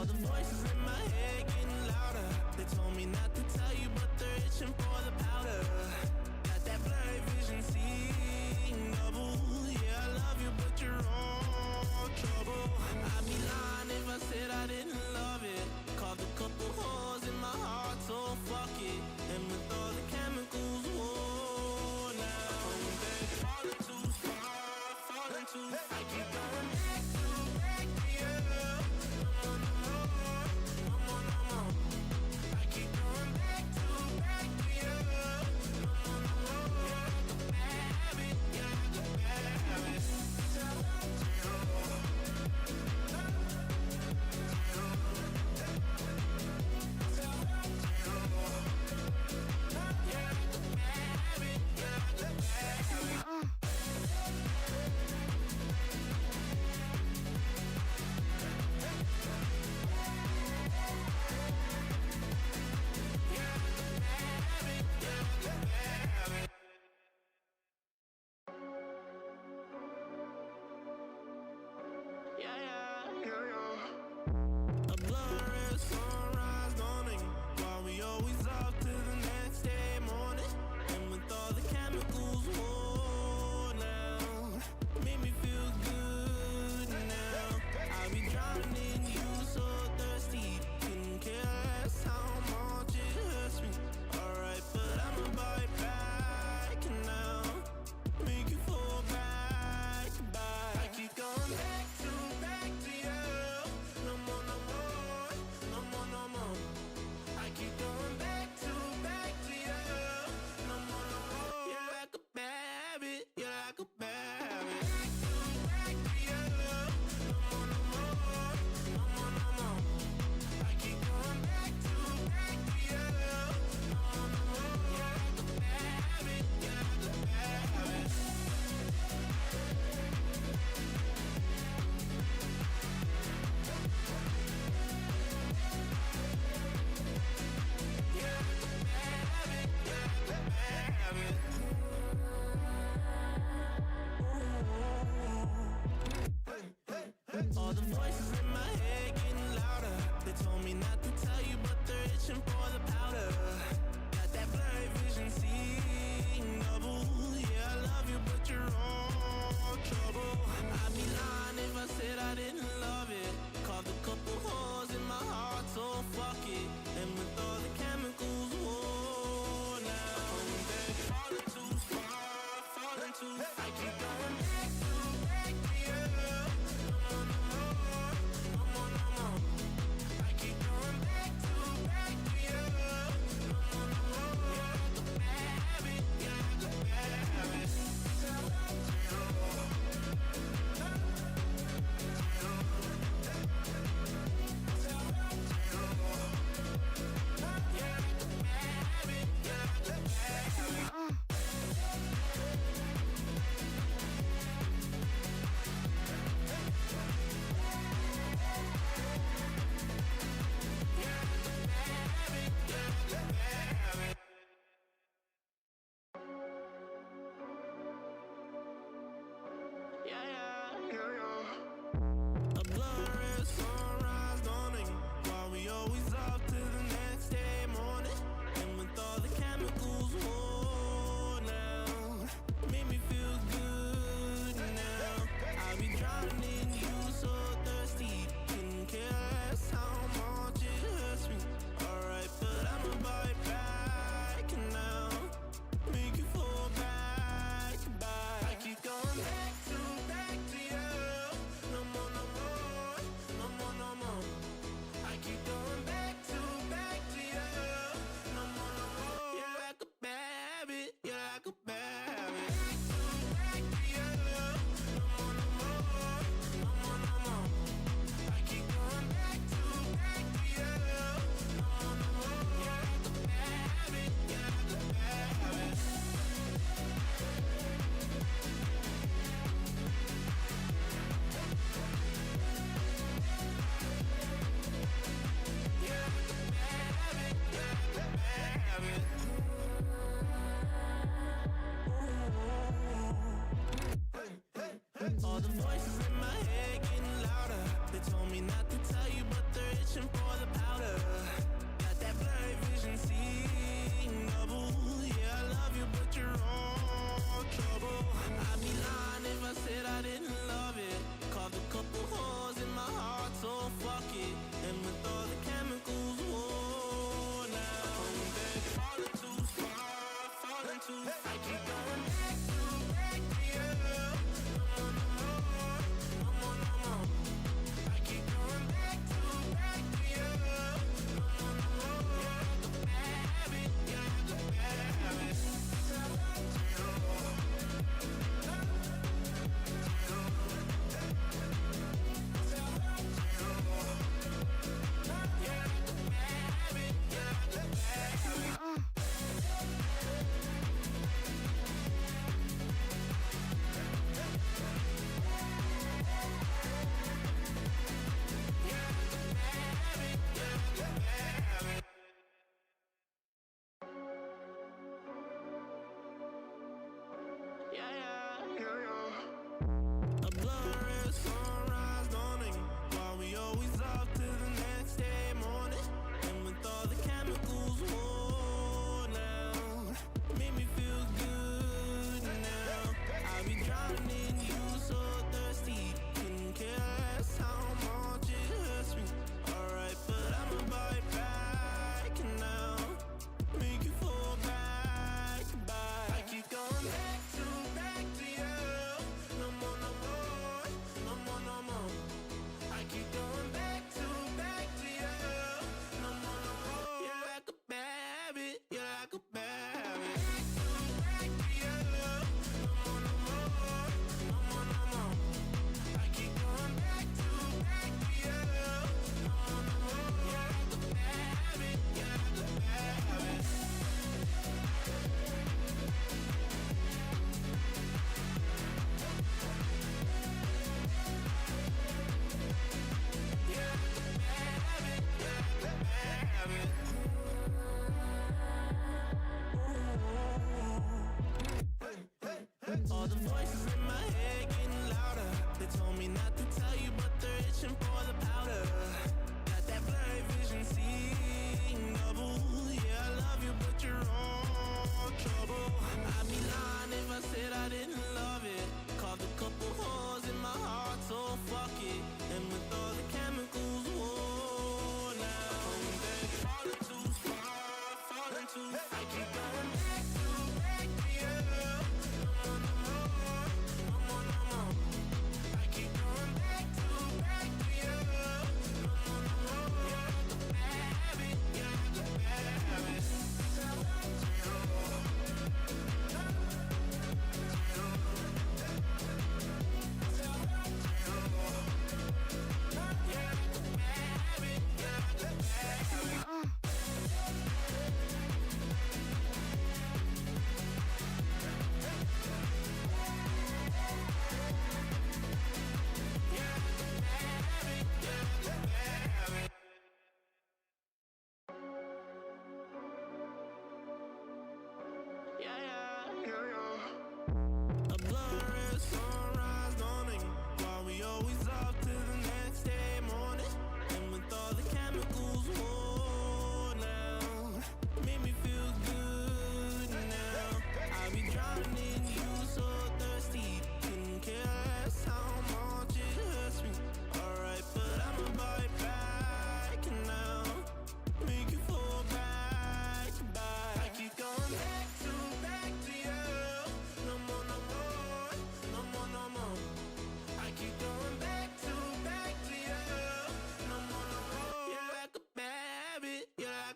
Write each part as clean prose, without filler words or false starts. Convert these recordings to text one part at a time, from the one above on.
the voices in my head getting louder. They told me not to tell you, but they're itching for the powder. Got that blurry vision, seeing double. Yeah, I love you, but you're all trouble. I'd be lying if I said I didn't love it. Carved a couple holes in my heart, so fuck it. And with all the chemicals, whoa, now falling too far, falling too far. I keep going back to you. No more, I keep going back to you.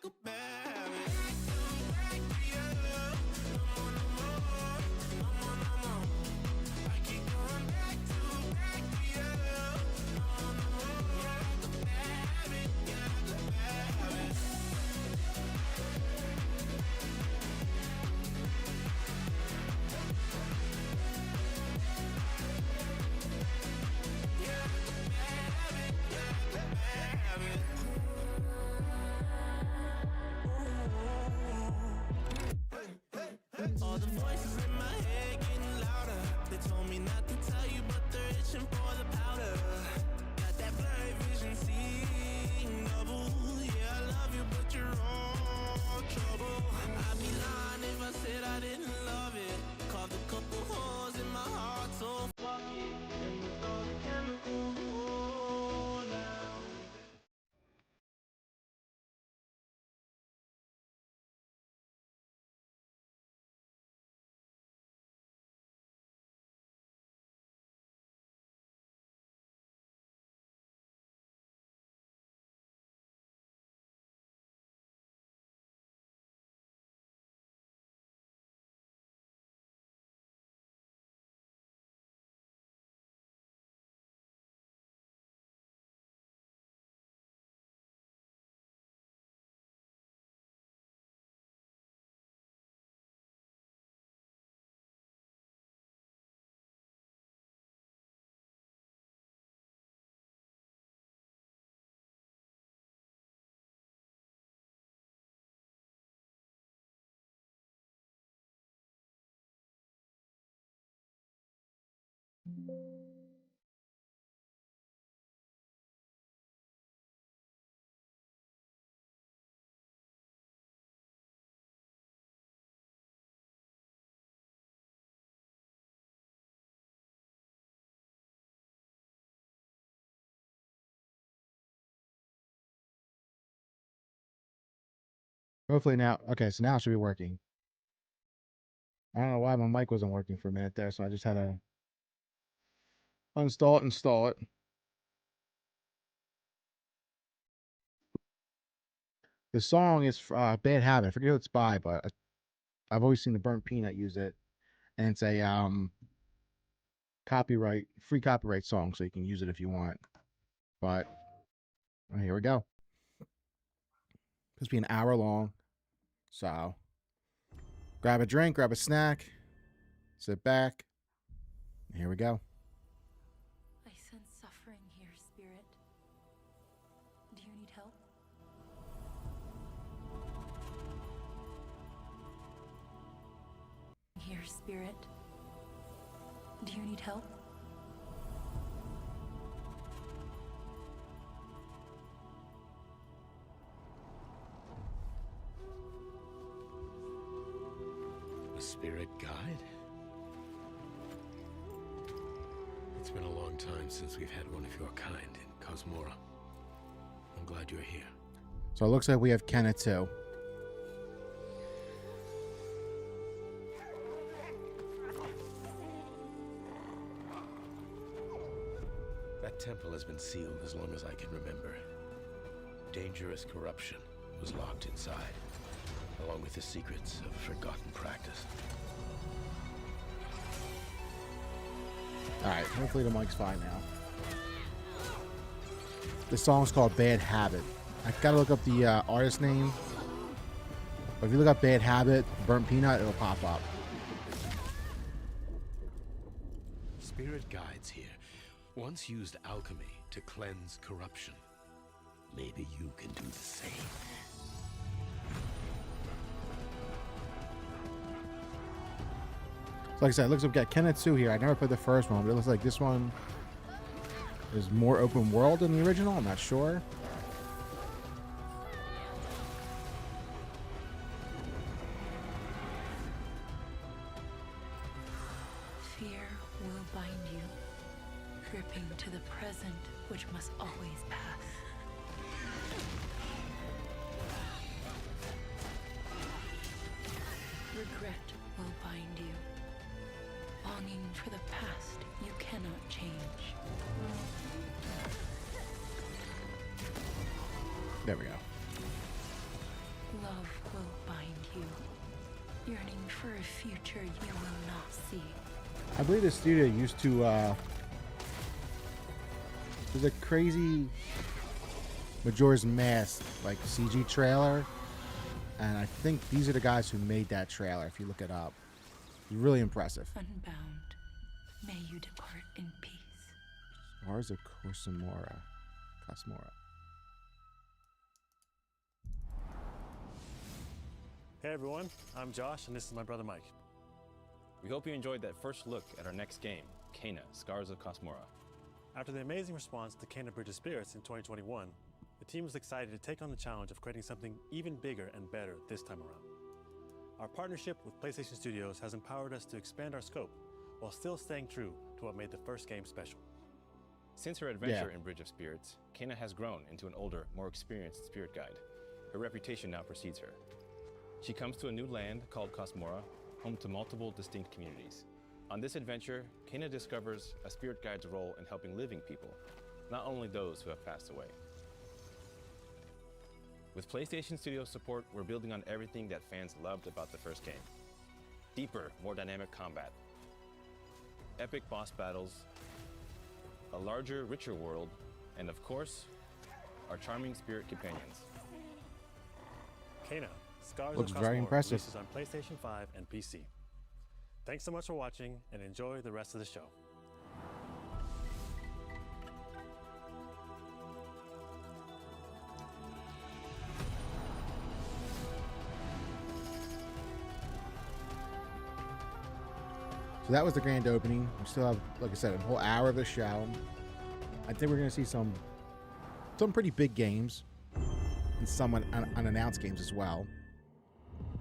like a bad habit. Back to you. No more, no more. No more, no more. I keep going back to you. No more, no more. Like a bad habit. Yeah, like a bad habit. All the voices in my head getting louder. They told me not to tell you, but they're itching for the powder. Got that blurry vision, seeing double. Yeah, I love you, but you're all trouble. I'd be lying if I said I didn't love it. Carved a couple holes in my heart, so fuck it. And with all the chemicals, oh, now. Hopefully now. Okay, so now it should be working. I don't know why my mic wasn't working for a minute there, so I just had to uninstall it, install it. The song is Bad Habit. I forget who it's by, but I've always seen the Burnt Peanut use it, and it's a free copyright song, so you can use it if you want. But here we go. It's be an hour long, so grab a drink, grab a snack, sit back. Here we go. I sense suffering here, Spirit. Do you need help? Here, Spirit. Do you need help? A spirit guide? It's been a long time since we've had one of your kind in Cosmora. I'm glad you're here. So it looks like we have Kenneth too. That temple has been sealed as long as I can remember. Dangerous corruption was locked inside, along with the secrets of a forgotten practice. Alright, hopefully the mic's fine now. This song's called Bad Habit. I gotta look up the artist name. But if you look up Bad Habit, Burnt Peanut, it'll pop up. Spirit guides here once used alchemy to cleanse corruption. Maybe you can do the same. So like I said, it looks like we got Kenneth Sue here. I never played the first one, but it looks like this one is more open world than the original. I'm not sure. Fear will bind you, gripping to the present, which must always pass. Regret will bind you, longing for the past you cannot change. There we go. Love will bind you, yearning for a future you will not see. I believe the studio used to, there's a crazy Majora's Mask, like, CG trailer. And I think these are the guys who made that trailer, if you look it up. Really impressive. Unbound, may you depart in peace. Scars of Cosmora. Hey everyone, I'm Josh and this is my brother Mike. We hope you enjoyed that first look at our next game, Kena, Scars of Cosmora. After the amazing response to Kena Bridge of Spirits in 2021, the team was excited to take on the challenge of creating something even bigger and better this time around. Our partnership with PlayStation Studios has empowered us to expand our scope while still staying true to what made the first game special. Since her adventure in Bridge of Spirits, Kena has grown into an older, more experienced spirit guide. Her reputation now precedes her. She comes to a new land called Cosmora, home to multiple distinct communities. On this adventure, Kena discovers a spirit guide's role in helping living people, not only those who have passed away. With PlayStation Studios support, we're building on everything that fans loved about the first game. Deeper, more dynamic combat, epic boss battles, a larger, richer world, and of course, our charming spirit companions. Kena, Scars Looks of very Cosmora impressive. releases on PlayStation 5 and PC. Thanks so much for watching and enjoy the rest of the show. So that was the grand opening. We still have, like I said, a whole hour of the show. I think we're going to see some pretty big games and some unannounced games as well.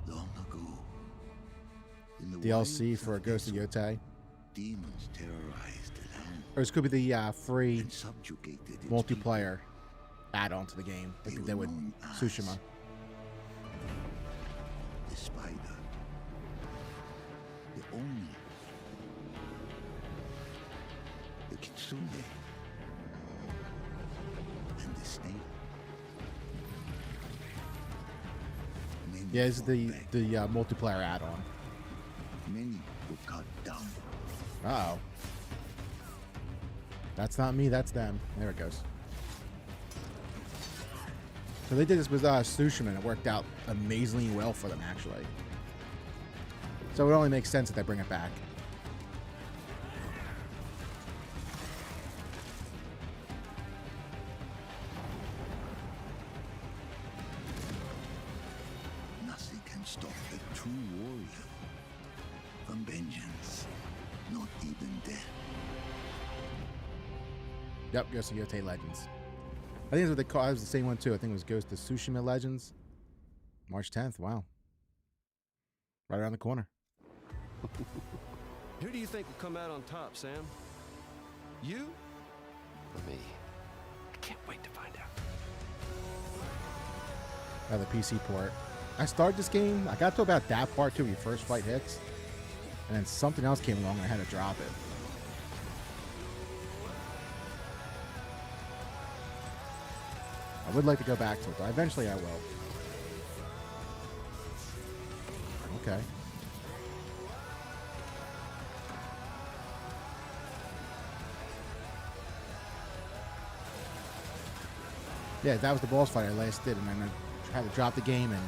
Long ago, in the DLC wilds for of Ghost of Ezra, Yotei. demons terrorized the land Or this could be the free and subjugated its multiplayer add-on to the game, like they did with Tsushima. people. The spider, the oni, the kitsune, and the snake. Many Yeah, this is fought the back. multiplayer add-on. Many were cut down. Uh-oh. That's not me, that's them. There it goes. So they did this with Tsushima, and it worked out amazingly well for them, actually. So it only makes sense that they bring it back. Nothing can stop a true warrior from vengeance, not even death. Yep, Ghost of Yotei Legends. I think that's what they call it. It was the same one, too. I think it was Ghost of Tsushima Legends. March 10th. Wow. Right around the corner. Who do you think will come out on top, Sam? You or me? I can't wait to find out. The PC port. I started this game. I got to about that part, too, where your first fight hits. And then something else came along and I had to drop it. I would like to go back to it, but eventually I will. Okay. Yeah, that was the boss fight I last did, and then I had to drop the game, and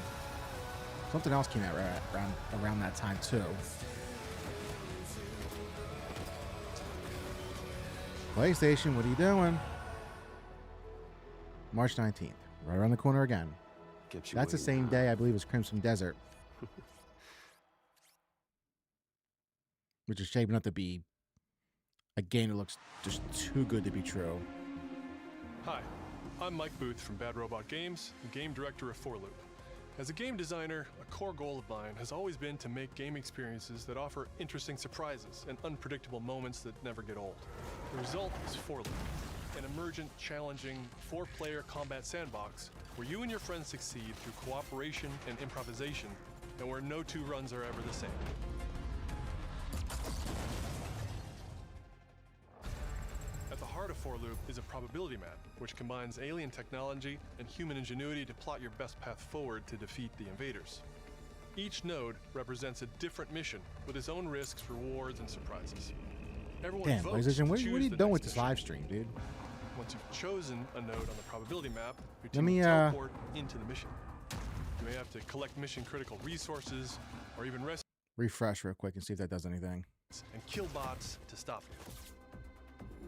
something else came out around that time, too. PlayStation, what are you doing? March 19th, right around the corner again. Kept you That's the waiting. same day, I believe, as Crimson Desert. Which is shaping up to be a game that looks just too good to be true. Hi, I'm Mike Booth from Bad Robot Games, and game director of 4Loop. As a game designer, a core goal of mine has always been to make game experiences that offer interesting surprises and unpredictable moments that never get old. The result is 4Loop, an emergent, challenging, 4-player combat sandbox where you and your friends succeed through cooperation and improvisation, and where no two runs are ever the same. At the heart of 4Loop Loop is a probability map, which combines alien technology and human ingenuity to plot your best path forward to defeat the invaders. Each node represents a different mission with its own risks, rewards, and surprises. Everyone Damn, votes PlayStation, to what are choose you the doing with next this mission. live stream, dude? Once you've chosen a node on the probability map, your Let team me, will teleport into the mission. You may have to collect mission-critical resources, or even rescue Refresh real quick and see if that does anything. and kill bots to stop you.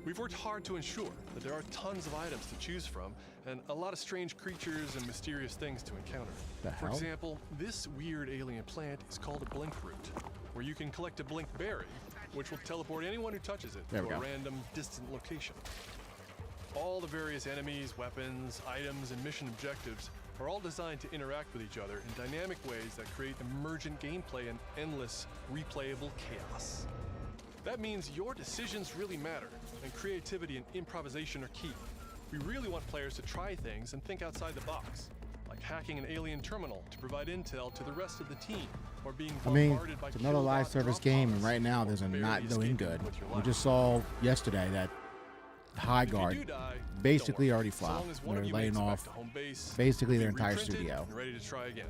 We've worked hard to ensure that there are tons of items to choose from and a lot of strange creatures and mysterious things to encounter. The For hell? example, this weird alien plant is called a blink root, where you can collect a blink berry, which will teleport anyone who touches it There to we a go. random distant location. All the various enemies, weapons, items, and mission objectives are all designed to interact with each other in dynamic ways that create emergent gameplay and endless replayable chaos. That means your decisions really matter, and creativity and improvisation are key. We really want players to try things and think outside the box, like hacking an alien terminal to provide intel to the rest of the team, or being I mean, bombarded by it's another live killbot service drop game, and pods, right now there's a barely not doing escaping good. with your We life. just saw yesterday that High If you Guard do die, basically don't worry. already So long flopped. as one They're of you laying makes it back off to home base, basically their you'll be entire reprinted studio. and ready to try again.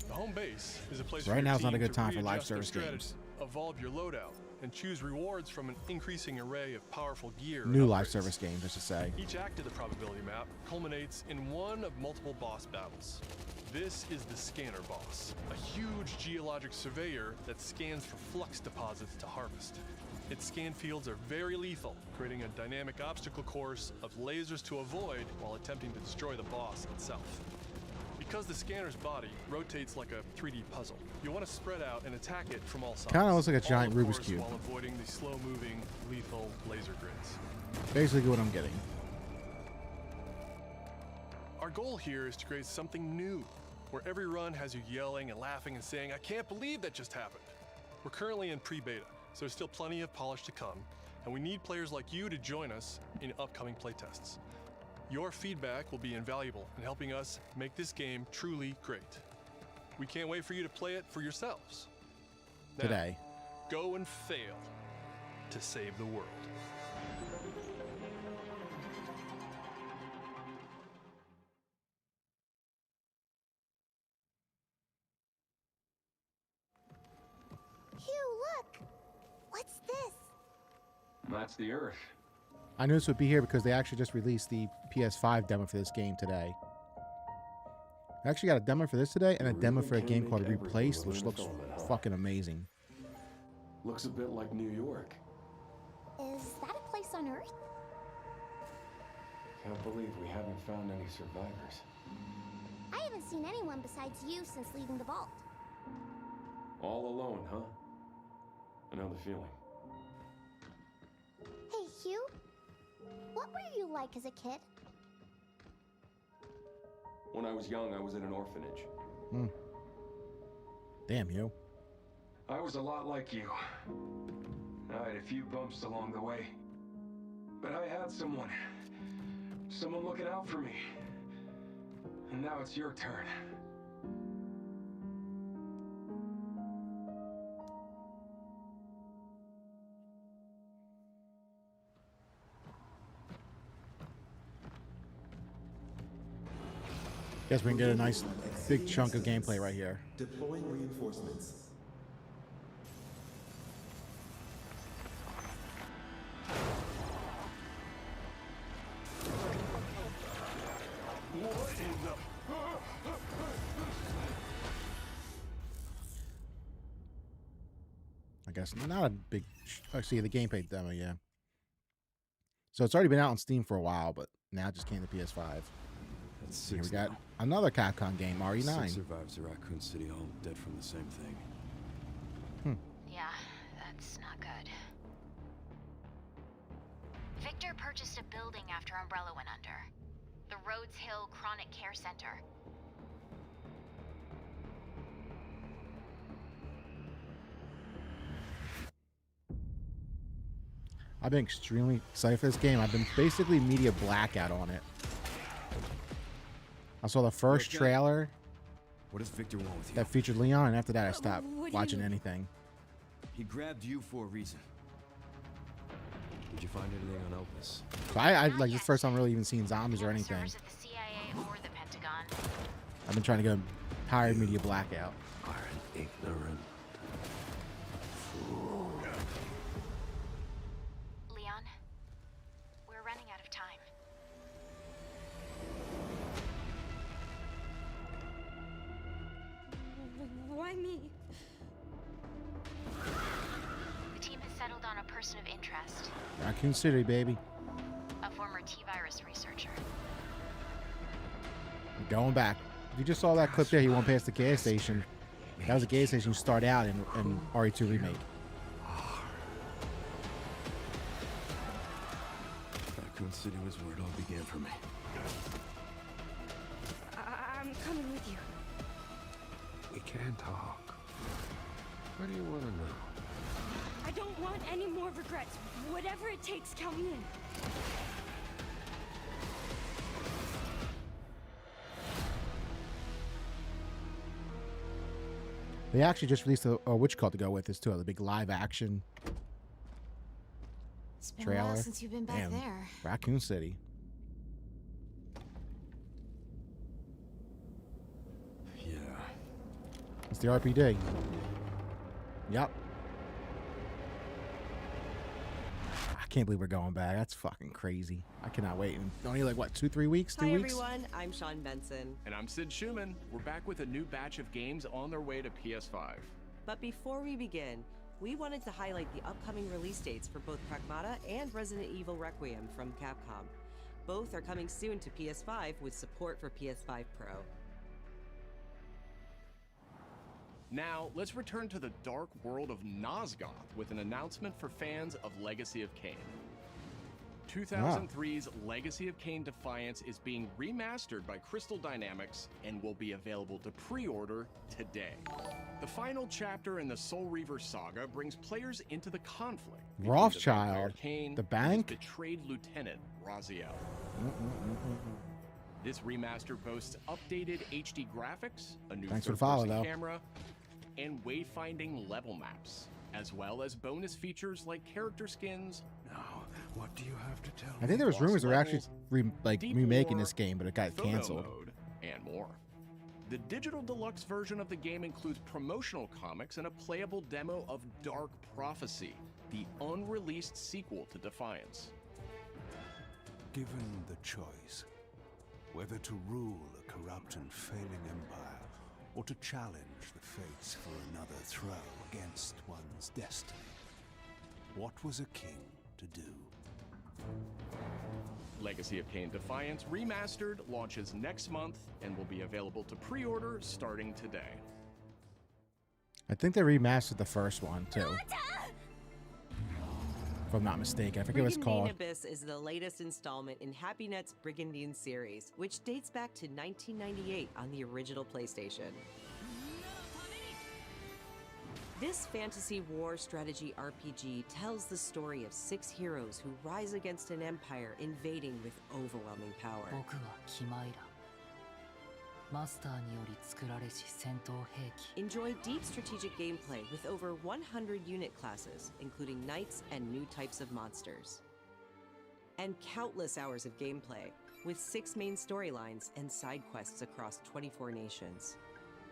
The home base is a place So right for now your is not a team good to time for live readjust their service strategy, games. evolve your loadout, and choose rewards from an increasing array of powerful gear. and New live upgrades. service games, I should say. Each act of the probability map culminates in one of multiple boss battles. This is the scanner boss, a huge geologic surveyor that scans for flux deposits to harvest. Its scan fields are very lethal, creating a dynamic obstacle course of lasers to avoid while attempting to destroy the boss itself. Because the scanner's body rotates like a 3D puzzle, you want to spread out and attack it from all sides. Kinda looks like a all, giant of Rubik's course, Cube. while avoiding the slow-moving, lethal laser grids. Basically what I'm getting. Our goal here is to create something new, where every run has you yelling and laughing and saying, "I can't believe that just happened." We're currently in pre-beta, so there's still plenty of polish to come, and we need players like you to join us in upcoming playtests. Your feedback will be invaluable in helping us make this game truly great. We can't wait for you to play it for yourselves. Now, Today. go and fail to save the world. Hugh, look! What's this? That's the Earth. I knew this would be here because they actually just released the PS5 demo for this game today. I actually got a demo for this today and a demo for a game called Replaced, which looks fucking amazing. Looks a bit like New York. Is that a place on Earth? Can't believe we haven't found any survivors. I haven't seen anyone besides you since leaving the vault. All alone, huh? I know the feeling. Hey, Hugh? What were you like as a kid? When I was young, I was in an orphanage. Damn you. I was a lot like you. I had a few bumps along the way. But I had someone looking out for me. And now it's your turn. Guess we can get a nice big chunk of gameplay right here. Deploying reinforcements. What in the... I guess not a big. I see the gameplay demo, yeah. So it's already been out on Steam for a while, but now it just came to PS5. That's Here we six got now. another Capcom game, RE9. 6 survivors of Raccoon City, all dead from the same thing. Yeah, that's not good. Victor purchased a building after Umbrella went under. The Rhodes Hill Chronic Care Center. I've been extremely excited for this game. I've been basically media blackout on it. I saw the first Okay. trailer What does Victor want with you? that featured Leon, and after that I stopped What do you watching mean? anything. He grabbed you for a reason. Did you find anything on Elpis? So I like this first time really even seeing zombies or anything. Servers at the CIA or the Pentagon. I've been trying to go pirate media blackout. Are an ignorant fool. Leon, we're running out of time. Why me? The team has settled on a person of interest, Raccoon City, baby. a former T-virus researcher. We're going back. If you just saw that clip there, he went past the gas station. That was a gas station you start out in RE2 Remake. Raccoon City was where it all began for me. I'm coming with you. We can talk. What do you want to know? I don't want any more regrets. Whatever it takes, count me in. They actually just released a what you call it to go with this too, the big live action It's been a trailer. while since you've been back Damn. there. Raccoon City. Yeah. It's the RPD. Yep. I can't believe we're going back. That's fucking crazy. I cannot wait. And only like what, 2-3 weeks? 2 Hi weeks? everyone, I'm Sean Benson. And I'm Sid Schumann. We're back with a new batch of games on their way to PS5. But before we begin, we wanted to highlight the upcoming release dates for both Pragmata and Resident Evil Requiem from Capcom. Both are coming soon to PS5 with support for PS5 Pro. Now, let's return to the dark world of Nosgoth with an announcement for fans of Legacy of Kain. 2003's Legacy of Kain Defiance is being remastered by Crystal Dynamics and will be available to pre-order today. The final chapter in the Soul Reaver saga brings players into the conflict between Rothschild. the vampire Kain The and bank? his betrayed lieutenant, Raziel. This remaster boasts updated HD graphics, a new Thanks for the follow, third-person though. camera, and wayfinding level maps, as well as bonus features like character skins. Now, what do you have to tell I think there was boss rumors they're actually levels, deep remaking lore, this game, but it got photo canceled. mode, and more. The digital deluxe version of the game includes promotional comics and a playable demo of Dark Prophecy, the unreleased sequel to Defiance. Given the choice, whether to rule a corrupt and failing empire, or to challenge the fates for another throw against one's destiny, what was a king to do? Legacy of Kain Defiance Remastered launches next month and will be available to pre-order starting today. I think they remastered the first one too. If I'm not mistaken. I forget what it's called. Brigandine Abyss is the latest installment in HappyNet's Brigandine series, which dates back to 1998 on the original PlayStation. This fantasy war strategy RPG tells the story of 6 heroes who rise against an empire invading with overwhelming power. 僕はキマイラ。マスターにより作られし戦闘兵器。 Enjoy deep strategic gameplay with over 100 unit classes, including knights and new types of monsters. And countless hours of gameplay, with 6 main storylines and side quests across 24 nations.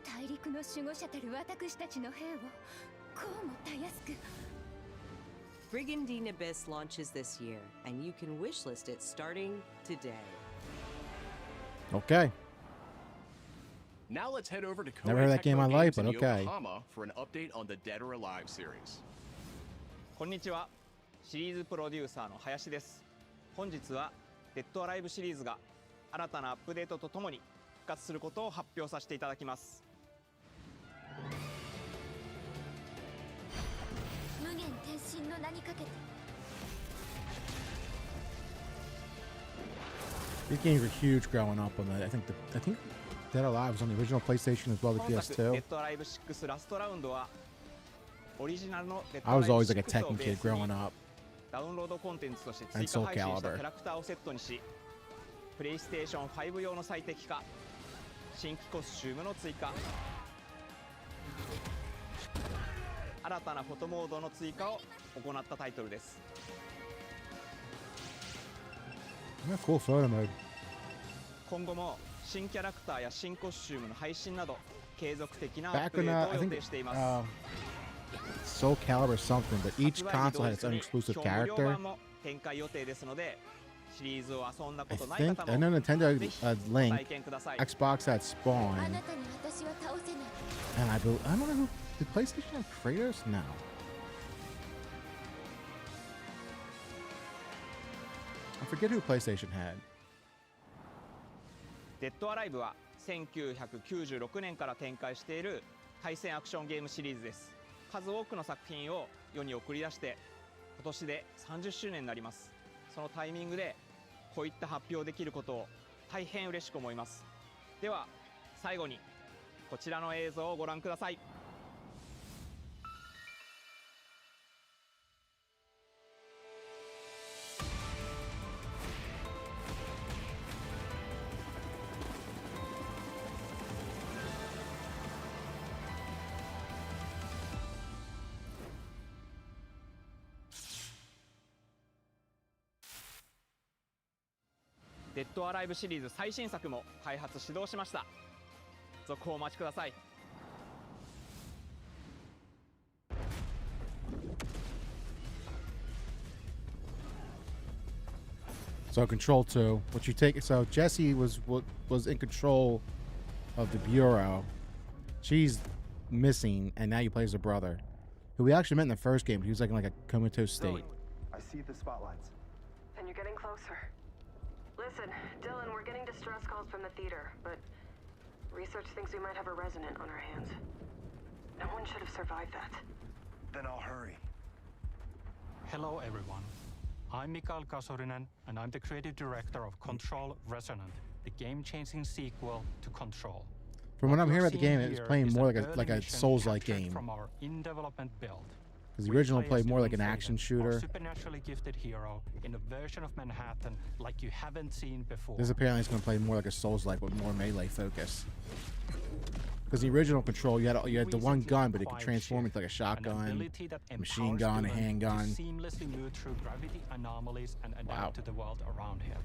大陸の守護者たる私たちの兵をこうもたやすく。 Brigandine Abyss launches this year, and you can wishlist it starting today. Okay. Now let's head over to Koei Never heard that game Tecmo in my life, Games in but okay. Yokohama for an update on the Dead or Alive series. こんにちは。シリーズプロデューサーの林です。本日はデッドアライブシリーズが新たなアップデートとともに復活することを発表させていただきます。 無限転身の名にかけて。 These games were huge growing up on the. I think Dead or Alive was on the original PlayStation as well as 本作デ PS2. ッドアライブ6ラストラウンドはオリジナルのデッド I アライ was ブ always like a 6を Tekken ベー kid スに growing up. ダウンロードコンテンツとして追 And 加 Soul 配信した Calibur. キャラクターをセットにし、プレイステーション5用の最適化、新規コスチュームの追加、新たなフォトモードの追加を行ったタイトルです。a cool photo mode. 今後も新キャラクターや新コスチュームの配信など継続的なアッ Back プデ when ートを I 予 think 定しています。 Soul Calibur something, but each 発売 console 日同 had its 日 own に exclusive 超無料 character. 版も展開予定ですので、シリーズを遊んだこ I とない think 方 I know も Nintendo ぜひご Link 体験ください。 Xbox had Spawn, あなたに私は倒せない。 and I don't know who did PlayStation have Kratos? No. I forget who PlayStation had. デッドアライブは1996年から展開している対戦アクションゲームシリーズです。数多くの作品を世に送り出して今年で30周年になります。そのタイミングでこういった発表できることを大変嬉しく思います。では最後にこちらの映像をご覧ください。デッドアライブシリーズ最新作も開発始動しました。続報をお待ちください。 So Control 2, what you take? So Jessie was in control of the bureau. She's missing, and now you play as her brother, who we actually met in the first game. He was like in a comatose state. I see the spotlights. And you're getting closer. Listen, Dylan, we're getting distress calls from the theater, but research thinks we might have a resident on our hands. No one should have survived that. Then I'll hurry. Hello, everyone. I'm Mikael Kasurinen, and I'm the creative director of Control Resonant, the game-changing sequel to Control. From what I'm hearing about the game, Seeing it's here playing is more an like a early mission Souls-like captured game. From our in-development build. Because the original We played play more as like an Dylan action Faden, shooter. our supernaturally gifted hero in a version of Manhattan like you haven't seen before. This apparently is going to play more like a Souls-like with more melee focus. Because the original Control, you had the one gun, but it could transform into like a shotgun, machine gun, a handgun. Seamlessly move through gravity anomalies and adapt to the world around him.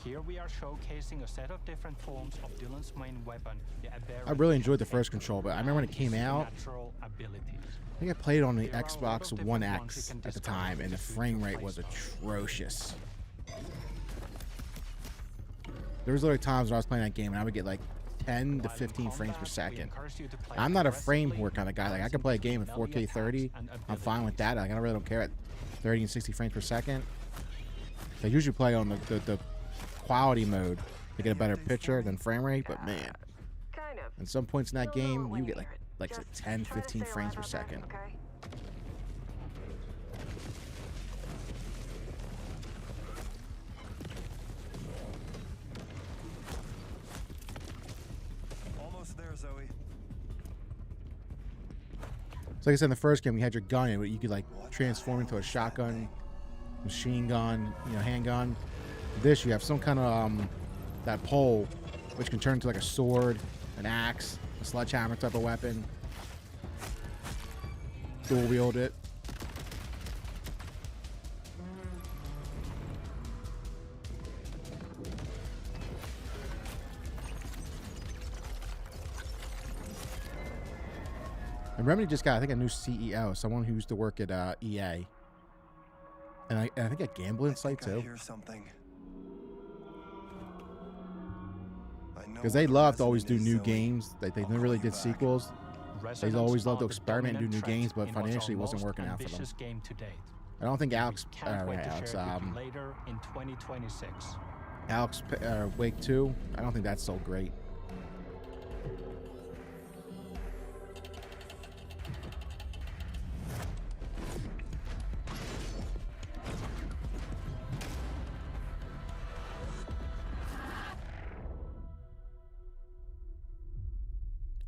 Here we are showcasing a set of different forms of Dylan's main weapon, the I really enjoyed the first Control, but I remember when it came out, I think I played it on the Xbox One X at the time, and the frame rate was atrocious. There was literally times when I was playing that game and I would get like 10 to 15 frames per second. I'm not a frame whore kind of guy. Like I can play a game at 4K 30. I'm fine with that. Like I really don't care at 30 and 60 frames per second. I usually play on the quality mode to get a better picture than frame rate, but man, at some points in that game you get like 10, 15 frames per second. So like I said in the first game, you had your gun, and you could like transform into a shotgun, machine gun, handgun. This you have some kind of that pole, which can turn into like a sword, an axe, a sledgehammer type of weapon. Dual wield it. And Remedy just got, I think, a new CEO, someone who used to work at EA, and I think a gambling site too. Hear something. Because they love to always do new games. They never really did sequels. They always loved to experiment and do new games, but financially it wasn't working out for them. I don't think Alex later in 2026. Alex Wake 2, I don't think that's so great.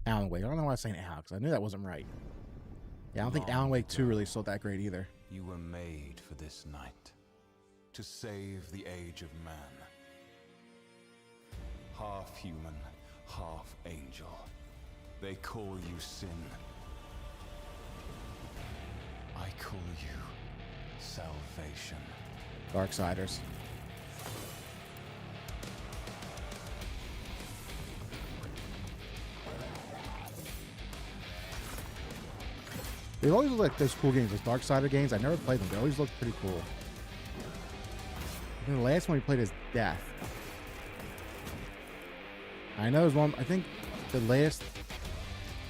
Alan Wake. I don't know why I was saying Alex. I knew that wasn't right. Yeah, I don't think Alan Wake 2 really sold that great either. You were made for this night, to save the age of man. Half human, half angel. They call you Sin. I call you salvation. Darksiders. They always look like those cool games, those Darksider games. I never played them. They always look pretty cool. And the last one we played is Death. I know there's one. I think the last.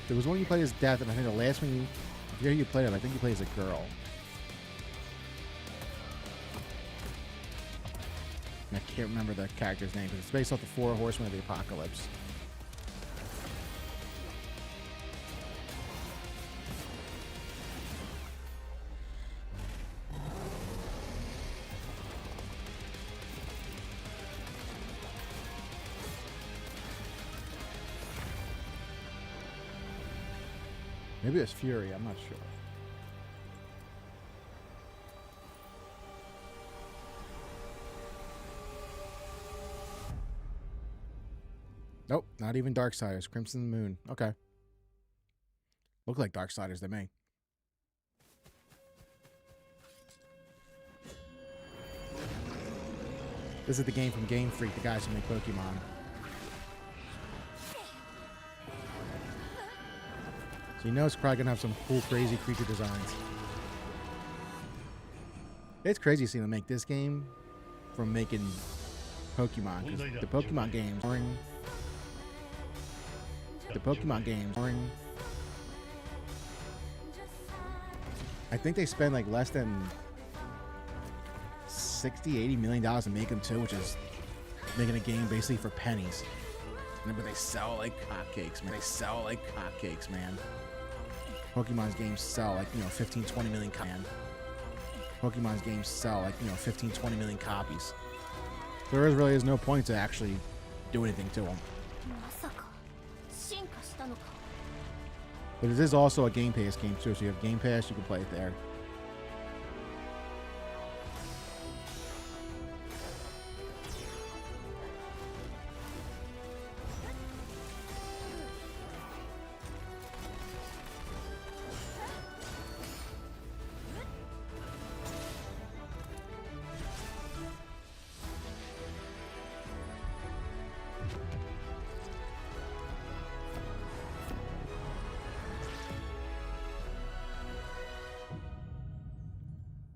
There was one you played as Death, and I think the last one I forget who you played it. I think you played as a girl. And I can't remember the character's name, but it's based off the Four Horsemen of the Apocalypse. Maybe it's Fury, I'm not sure. Nope, not even Darksiders. Crimson Moon. Okay. Look like Darksiders to me. This is the game from Game Freak, the guys who make Pokemon. So you know it's probably going to have some cool, crazy creature designs. It's crazy seeing them make this game from making Pokemon. Because the Pokemon games I think they spend like less than $60-80 million to make them too, which is making a game basically for pennies. But they sell like hotcakes, man. Pokemon's games sell like, 15-20 million copies. There really is no point to actually do anything to them. But it is also a Game Pass game too, so you have Game Pass, you can play it there.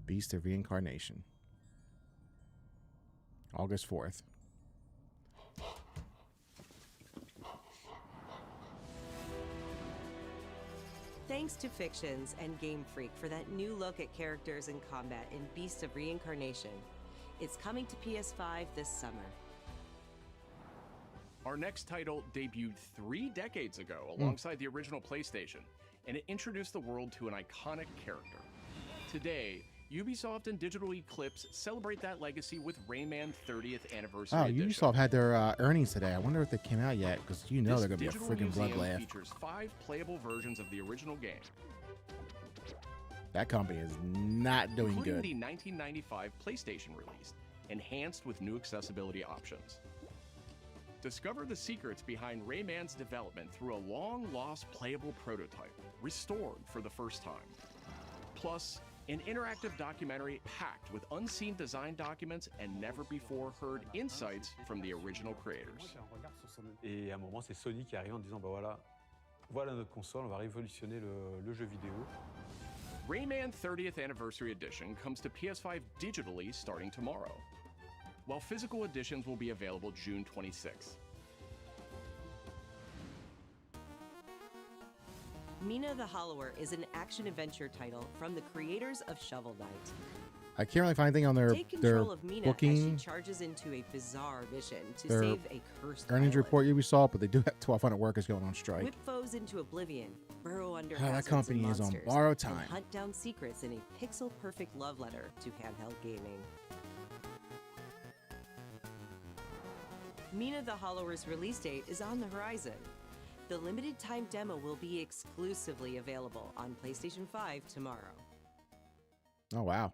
Beast of Reincarnation. August 4th. Thanks to Fictions and Game Freak for that new look at characters and combat in Beast of Reincarnation. It's coming to PS5 this summer. Our next title debuted 3 decades ago alongside the original PlayStation, and it introduced the world to an iconic character. Today, Ubisoft and Digital Eclipse celebrate that legacy with Rayman 30th Anniversary Edition. Ubisoft had their earnings today. I wonder if they came out yet, because they're going to be a digital freaking museum bloodbath. features 5 playable versions of the original game. That company is not doing including good. The 1995 PlayStation release, enhanced with new accessibility options. Discover the secrets behind Rayman's development through a long-lost playable prototype, restored for the first time. Plus, an interactive documentary packed with unseen design documents and never-before-heard insights from the original creators. Et à un moment, c'est Sony qui arrive en disant, bah voilà notre console, on va révolutionner le jeu vidéo. Rayman 30th Anniversary Edition comes to PS5 digitally starting tomorrow, while physical editions will be available June 26th. Mina the Hollower is an action-adventure title from the creators of Shovel Knight. I can't really find anything on their Take control of Mina as she booking, charges into a bizarre mission to their save a cursed earnings island. report Ubisoft, but they do have 1,200 workers going on strike. Whip foes into oblivion, burrow under Oh, that assets company and is on monsters, borrowed and time. hunt down secrets in a pixel-perfect love letter to handheld gaming. Mina the Hollower's release date is on the horizon. The limited time demo will be exclusively available on PlayStation 5 tomorrow. Oh, wow.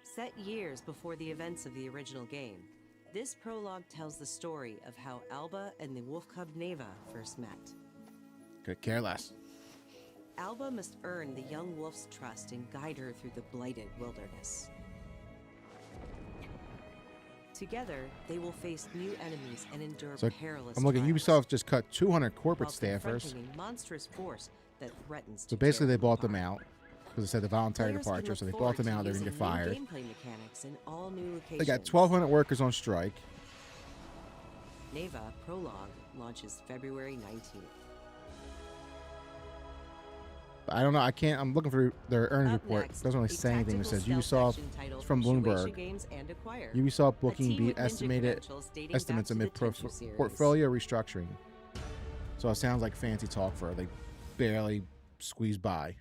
Set years before the events of the original game, this prologue tells the story of how Alba and the wolf cub Neva first met. Could care less. Alba must earn the young wolf's trust and guide her through the blighted wilderness. Together, they will face new enemies and endure So perilous I'm looking. trials, Ubisoft just cut 200 corporate while staffers. confronting a monstrous force that threatens So to basically, tear they bought apart. them out because they said the voluntary Players can departure. look So they forward bought them to out. They're going to using get new fired. gameplay mechanics in all new They locations. got 1,200 workers on strike. Neva Prologue launches February 19th. I don't know. I can't. I'm looking for their earnings Up report. next, It doesn't really a say anything. It tactical says stealth Ubisoft. action title It's from Shueisha Bloomberg. Games and Acquire. Ubisoft A booking team beat with ninja estimated credentials dating estimates back to amid the Tenchu series. portfolio restructuring. So it sounds like fancy talk for they barely squeezed by.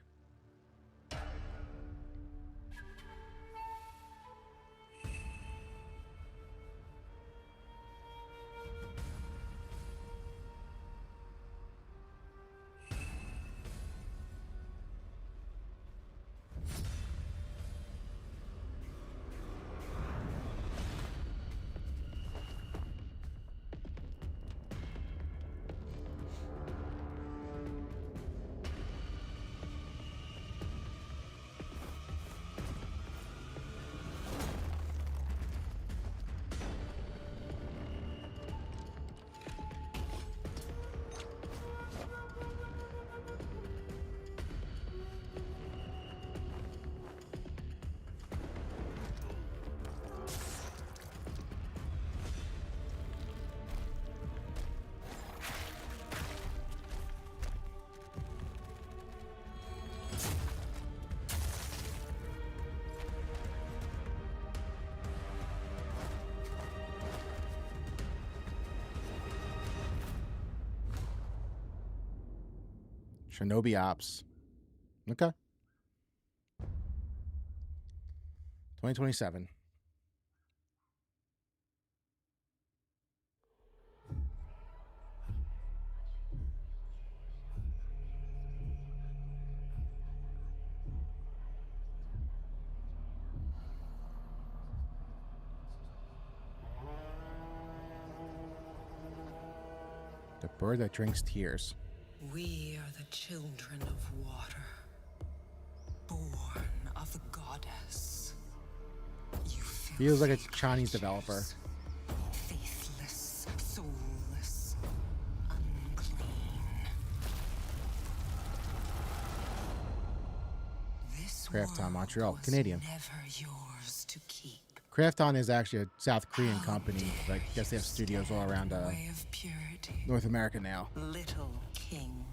Shinobi Ops. Okay. 2027. The bird that drinks tears. We are the children of water, born of the goddess. You Feels like it's a Chinese developer. faithless, soulless, unclean. This Krafton Montreal, was Canadian. never yours to keep. Krafton is actually a South Korean company, but I guess they have studios all around Way of purity, North America now. little king.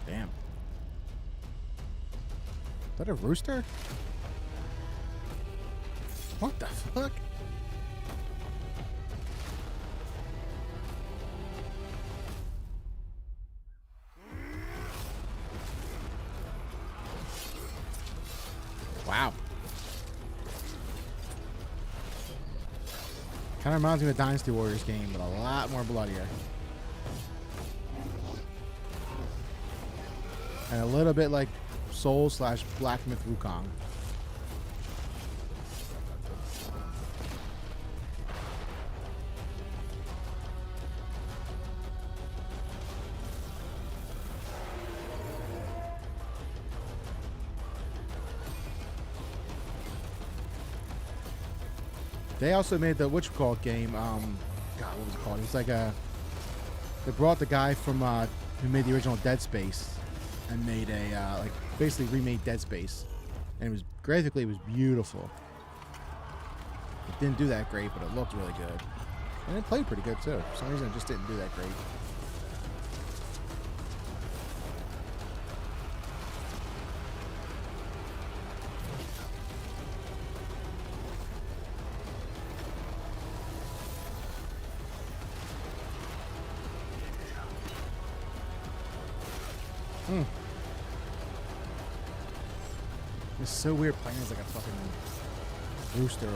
Damn. Is that a rooster? What the fuck? Wow. Kind of reminds me of a Dynasty Warriors game, but a lot more bloodier. And a little bit like Soul / Black Myth Wukong. They also made the whatchamacallit game. God, what was it called? It was like a. They brought the guy from who made the original Dead Space and made a like basically remade Dead Space, and it was graphically it was beautiful. It didn't do that great, but it looked really good, and it played pretty good too. For some reason, it just didn't do that great. It's so weird playing as like a fucking rooster.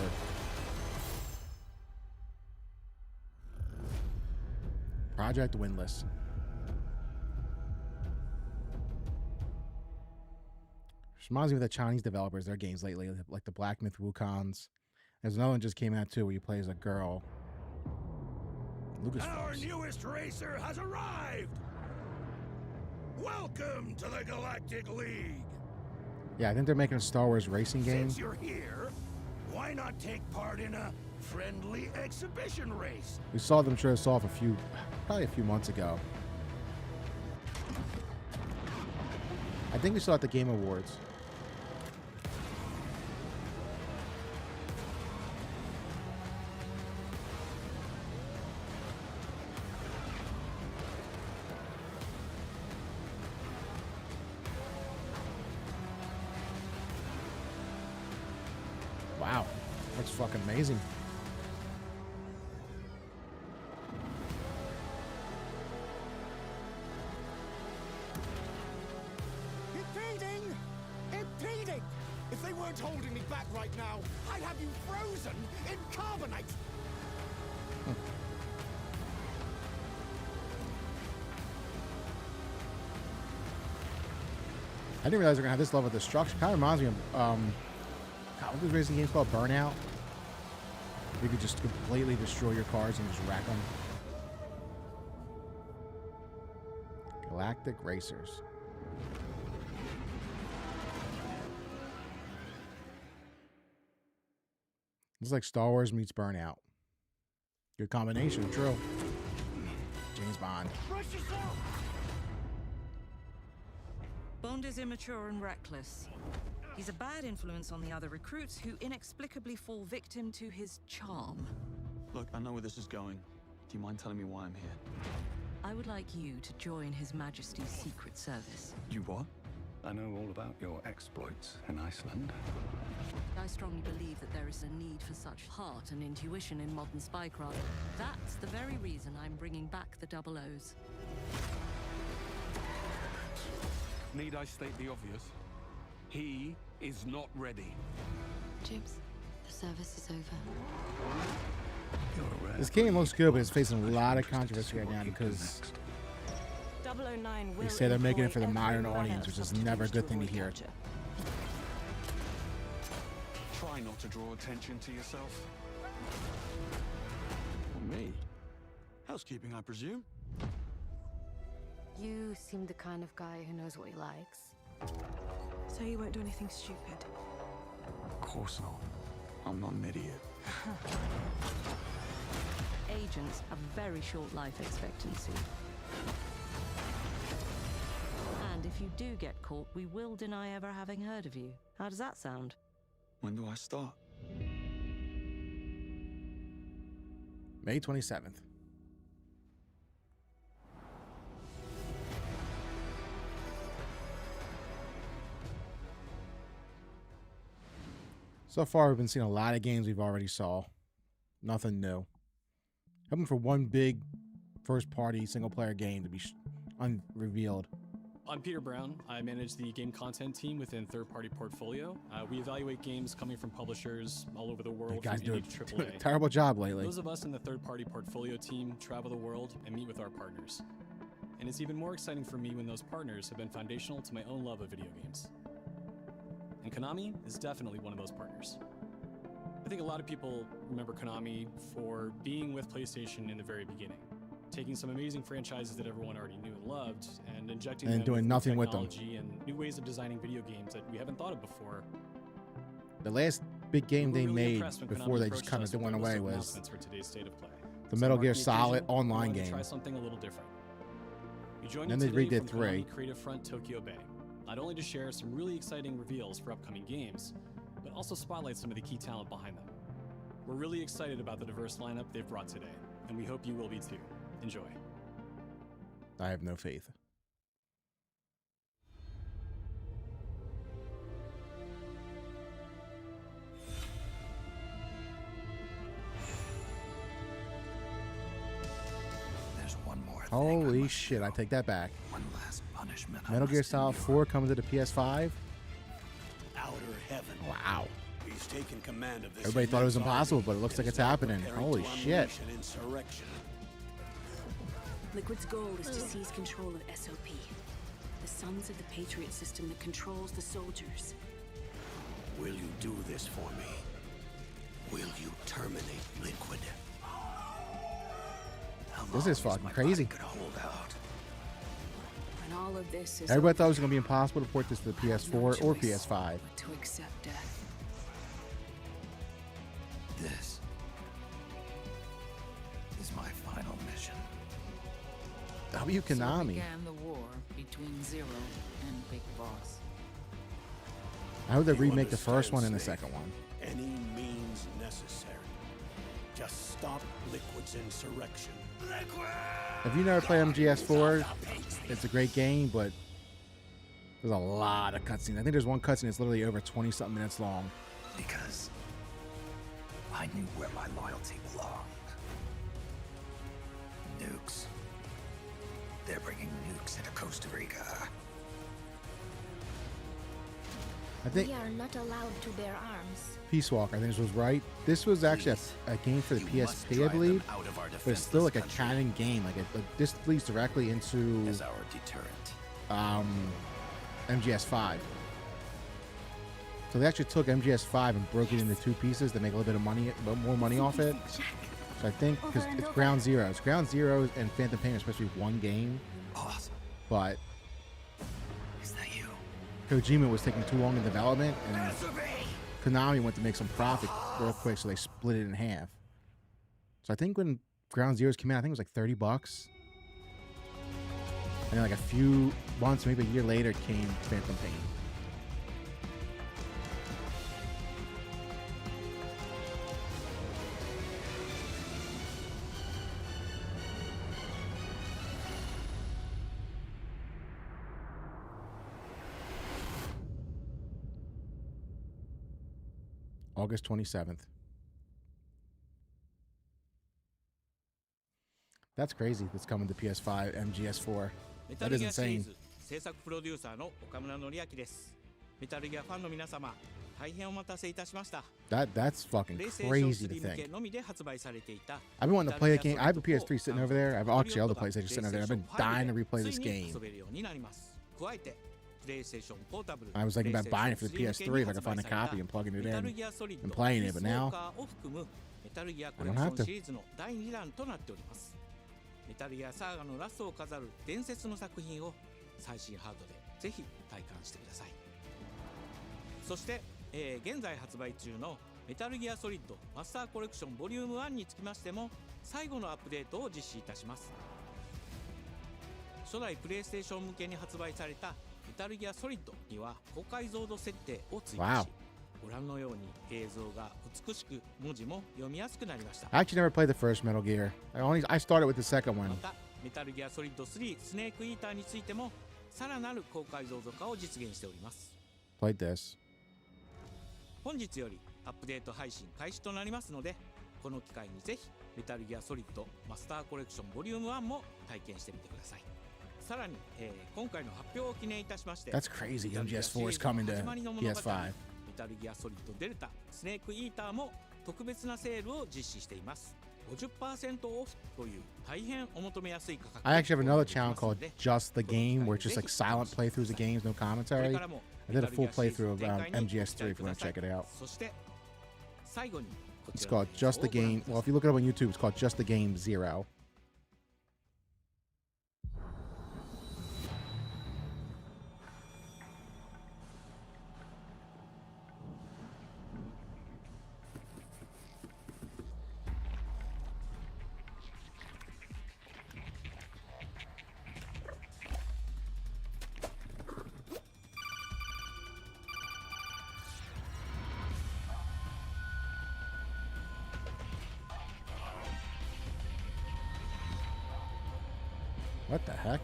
Project Windless. Reminds me of the Chinese developers, their games lately, like the Black Myth Wukongs, There's another one just came out too where you play as a girl. Our newest racer has arrived! Welcome to the Galactic League! Yeah, I think they're making a Star Wars racing game. Since you're here, why not take part in a friendly exhibition race? We saw them show us off probably a few months ago. I think we saw it at the Game Awards. Wow, looks fucking amazing. Impeding! Impeding! If they weren't holding me back right now, I'd have you frozen in carbonite! I didn't realize we're gonna have this level of destruction. Kind of reminds me of God, what was racing games called? Burnout. You could just completely destroy your cars and just rack them. Galactic Racers. It's like Star Wars meets Burnout. Good combination, true. James Bond. Bond is immature and reckless. He's a bad influence on the other recruits who inexplicably fall victim to his charm. Look, I know where this is going. Do you mind telling me why I'm here? I would like you to join His Majesty's Secret Service. You what? I know all about your exploits in Iceland. I strongly believe that there is a need for such heart and intuition in modern spycraft. That's the very reason I'm bringing back the Double O's. Need I state the obvious? He is not ready. James, the service is over. This game looks good, but it's facing a lot of controversy right now because 009 they say they're making it for the modern audience, which is never a good thing to hear. Try not to draw attention to yourself. Well, me? Housekeeping, I presume? You seem the kind of guy who knows what he likes. So you won't do anything stupid? Of course not. I'm not an idiot. Agents have very short life expectancy. And if you do get caught, we will deny ever having heard of you. How does that sound? When do I start? May 27th. So far, we've been seeing a lot of games we've already saw. Nothing new. Hoping for one big first-party single-player game to be unrevealed. I'm Peter Brown. I manage the game content team within Third Party Portfolio. We evaluate games coming from publishers all over the world. You guys do AAA. a terrible job lately. Those of us in the Third Party Portfolio team travel the world and meet with our partners. And it's even more exciting for me when those partners have been foundational to my own love of video games. And Konami is definitely one of those partners. I think a lot of people remember Konami for being with PlayStation in the very beginning, taking some amazing franchises that everyone already knew and loved, and injecting them doing with nothing with them. technology and new ways of designing video games that we haven't thought of before. The last big game they Really made impressed when before Konami they just approached kind us of with went their list away of was announcements for today's State of Play. the So Metal mark Gear the Solid occasion, we online wanted to game. Try something a little different. We joined And you then they today redid from 3. Konami Creative Front Tokyo Bay, not only to share some really exciting reveals for upcoming games, but also spotlight some of the key talent behind them. We're really excited about the diverse lineup they've brought today, and we hope you will be too. Enjoy. I have no faith. There's one more thing. Holy shit, I take that back. One last punishment. I Metal Gear must Solid endure. 4 coming to the PS5? Outer heaven. Wow. He's taken command of this. Everybody thought it was immense impossible, army but it looks and like is it's now happening. preparing Holy to shit. unleash an insurrection. Liquid's goal is to seize control of SOP, the Sons of the Patriot system that controls the soldiers. Will you do this for me? Will you terminate Liquid? This is fucking crazy. Could hold out. When all of this is Everybody over, thought it was going to be impossible to port this to the PS4 or choice PS5. but to accept death. This is my final mission. W So Konami. began the war between Zero and Big Boss. I hope they You remake the first understand, one and the Snake. second one. Any means necessary. Just stop Liquid's insurrection. If you never play MGS4, it's a great game, but there's a lot of cutscenes. I think there's one cutscene that's literally over 20-something minutes long. Because I knew where my loyalty belonged. Nukes. They're bringing nukes into Costa Rica. I think We are not allowed to bear arms. Peace Walker, I think this was right. This was actually a game for the PSP, I believe, but it's still like a canon game. Like this leads directly into As our deterrent. MGS5. So they actually took MGS5 and broke it into two pieces to make a little bit of money, more money off it. So I think because it's Ground Zero, Ground Zero and Phantom Pain are supposed to be one game, Awesome. but Is that you? Kojima was taking too long in development, and Konami went to make some profit real quick, so they split it in half. So I think when Ground Zeroes came out, I think it was like $30. And then like a few months, maybe a year later, came Phantom Pain. August 27th. That's crazy. That's coming to PS5, MGS4. That is insane. 制作プロデューサーの岡村典明です。メタルギアファンの皆様、大変お待たせいたしました。 That's fucking crazy to think. のみで発売されていた I've been wanting to play that game. I have a PS3 sitting over there. I have actually other PlayStation sitting over there. I've been dying to replay this game. 遊べるようになります。加えて PlayStation Portable I was thinking about buying it for the PS3 if I could find a copy and plugging it in and playing it, but now を含むメタルギアコ I レ don't クショ have ン to. シリーズの第2弾となっております。メタルギアサーガのラストを飾る伝説の作品を最新ハードでぜひ体感してください。そして、現在発売中のメタルギアソリッドマスターコレクションボリューム1につきましても最後のアップデートを実施いたします。初代プレイステーション向けに発売されたメタルギアソリッドには高解像度設定を追加し、ご覧のように映像が美しく文字も読みやすくなりました。 I actually never played the first Metal Gear. I started with the second one. またメタルギアソリッド3スネークイーターについてもさらなる高解像度化を実現しております。 Played this. 本日よりアップデート配信開始となりますので、この機会にぜひメタルギアソリッドマスターコレクションボリューム1も体験してみてください。さらに、今回の発表を記念いたしまして That's crazy. MGS4 is coming to PS5. メタルギアソリッドデルタスネークイーターも特別なセールを実施しています。 50% オフという大変お求めやすい価格。 I actually have another channel called Just the Game, where it's just like silent playthroughs of games, no commentary. I did a full playthrough of MGS3 if you want to check it out. そして最後に It's called Just the Game. Well, if you look it up on YouTube, it's called Just the Game 0. What the heck?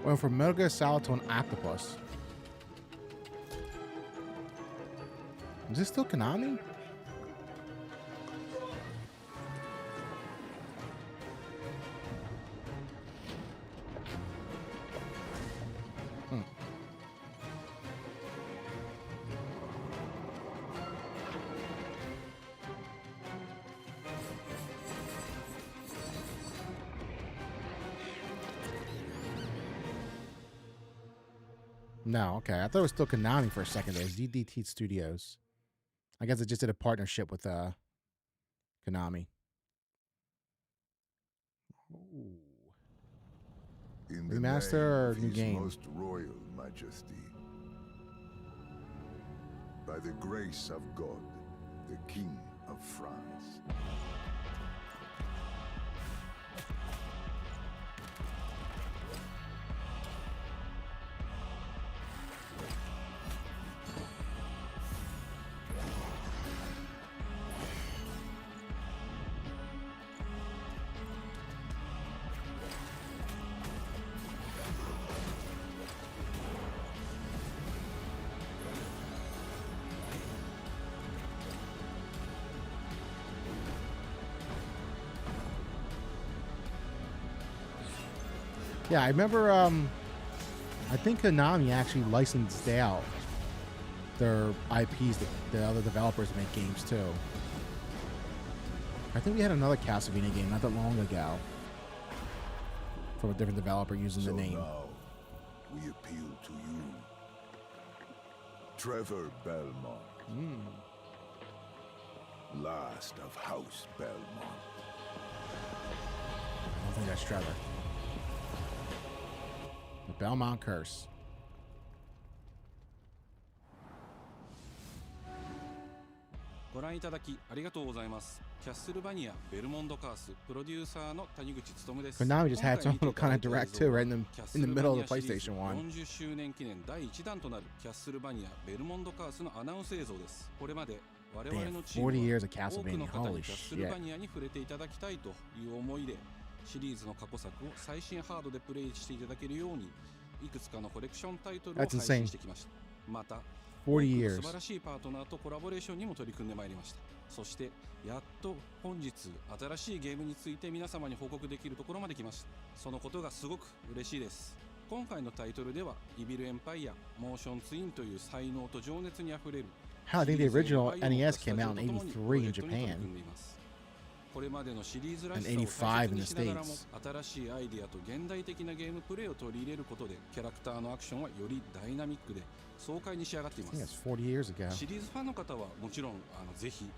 Went from Metal Gear Solid to an octopus. Is this still Konami? No, okay. I thought it was still Konami for a second there. ZDT Studios. I guess it just did a partnership with Konami. Ooh. In Remaster or new game? Most royal majesty. By the grace of God, the King of France. Yeah, I remember, I think Konami actually licensed out their IPs to the other developers make games too. I think we had another Castlevania game not that long ago from a different developer using the name. Now, we appeal to you. Trevor Belmont. Last of House Belmont. I don't think that's Trevor. The Belmont Curse. ご覧いただきありがとうございます。キャッスルバニアベルモンドカースプロデューサーの谷口勉です。 Konami just had some little kind of direct too, right in the middle of the PlayStation 1. 40周年記念第1弾となるキャッスルバニアベルモンドカースのアナウンス映像です。これまで我々のチームは多くの方にキャッスルバニアに触れていただきたいという思いでシリーズの過去作を最新ハードでプレイしていただけるようにいくつかのコレクションタイトルを配信してきました。また40 years. 素晴らしいパートナーとコラボレーションにも取り組んでまいりました。そしてやっと本日新しいゲームについて皆様に報告できるところまで来ました。そのことがすごく嬉しいです。今回のタイトルではイビルエンパイアモーションツインという才能と情熱にあふれる Hell, I think the original NES came out in 83 in Japan. これまでのシリーズらし And さを大 85 in 切 the にしながらも States. 新しいアイディアと現代的なゲームプレイを取り入れることでキャラクターのアクションはよりダイナミックで爽快に仕上がっていま I think す。 that's 40 years ago. シリーズファンの方はもちろんぜひ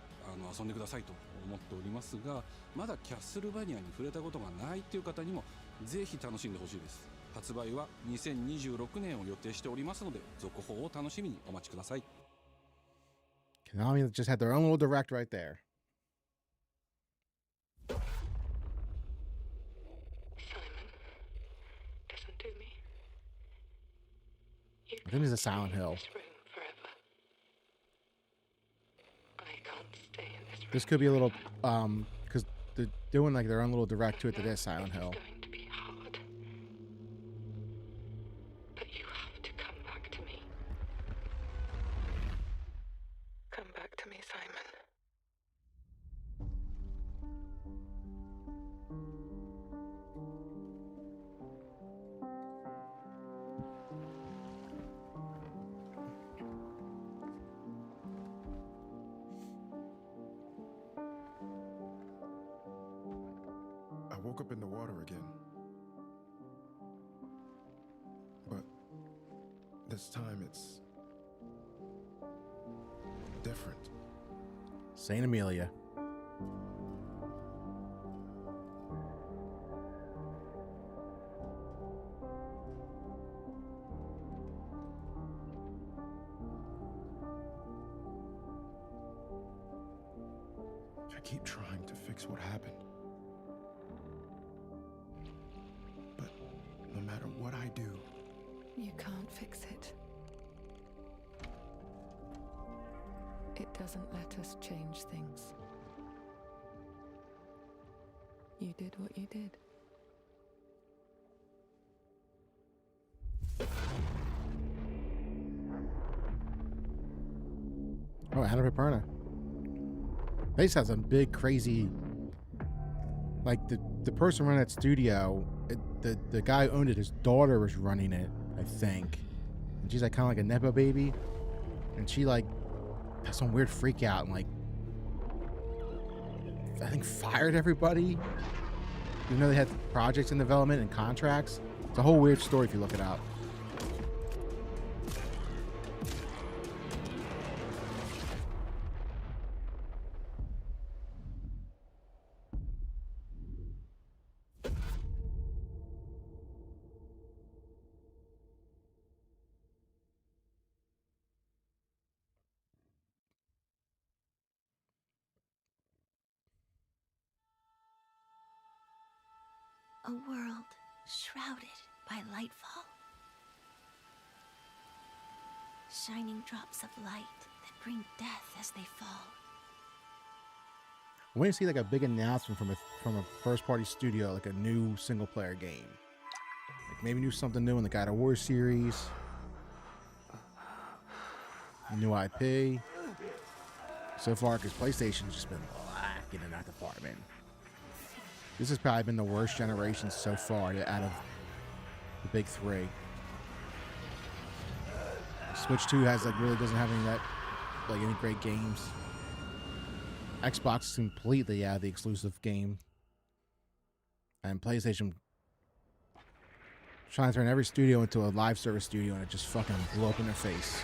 遊んでくださいと思っておりますが、まだキャッスルバニアに触れたことがないという方にもぜひ楽しんでほしいです。発売は2026年を予定しておりますので続報を楽しみにお待ちください。 Konami just had their own little direct right there. I think it's a Silent Hill. This could be a little, because they're doing like their own little direct to it to this Silent Hill. Come back to me, Simon. I woke up in the water again. But this time it's different. Saint Amelia. I keep trying to fix what happened. But no matter what I do, You can't fix it. It doesn't let us change things. You did what you did. Oh, Anna Perna. They just have some big, crazy. Like the person running that studio, the guy who owned it, his daughter was running it, I think. And she's like kind of like a Nepo baby. And she like has some weird freak out and like, I think fired everybody. You know, they had projects in development and contracts. It's a whole weird story if you look it up. A world shrouded by lightfall. Shining drops of light that bring death as they fall. I want to see like a big announcement from a first party studio, like a new single player game. Like maybe do something new in the God of War series. A new IP. So far, because PlayStation's just been lacking in that department. This has probably been the worst generation so far out of the big three. Switch 2 has like really doesn't have any great games. Xbox is completely out of the exclusive game. And PlayStation trying to turn every studio into a live service studio, and it just fucking blew up in their face.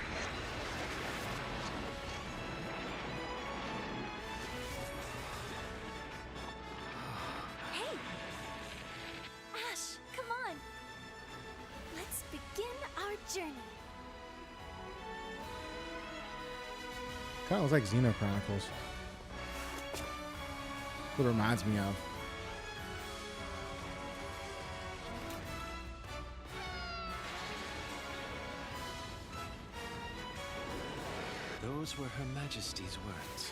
Hey! Ash, come on! Let's begin our journey. Kind of looks like Xeno Chronicles. What it reminds me of. Those were Her Majesty's words.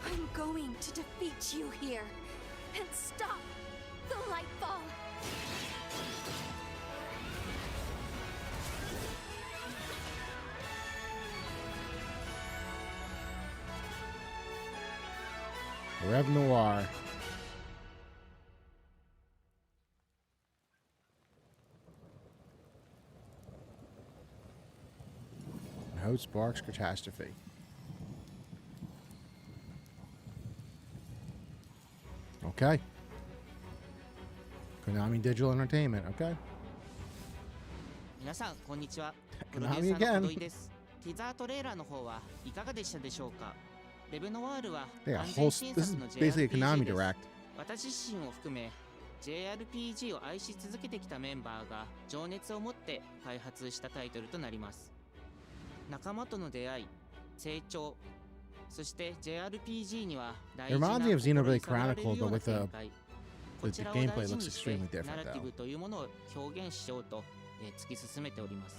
I'm going to defeat you here and stop the Lightfall. Rev Noir. No Sparks Catastrophe. Okay. Konami Digital Entertainment. Okay. 皆さんこんにちは。 Konami again. ティザートレーラーの方はいかがでしたでしょうか。レブノワールは They got 完 a 全 whole. 新 This 作 is の basically a Konami JRPG です。 Direct. 私自身を含め JRPG を愛し続けてきたメンバーが情熱を持って開発したタイトルとなります。仲間との出会い、成長、そして JRPG には大 It 事な reminds me of 心 Xenoblade に触られる Chronicle, よう but な with 展 the 開。こ the ちらを gameplay 大事 looks にして extremely ナラ different ティ though. ブというものを表現しようと突き進めております。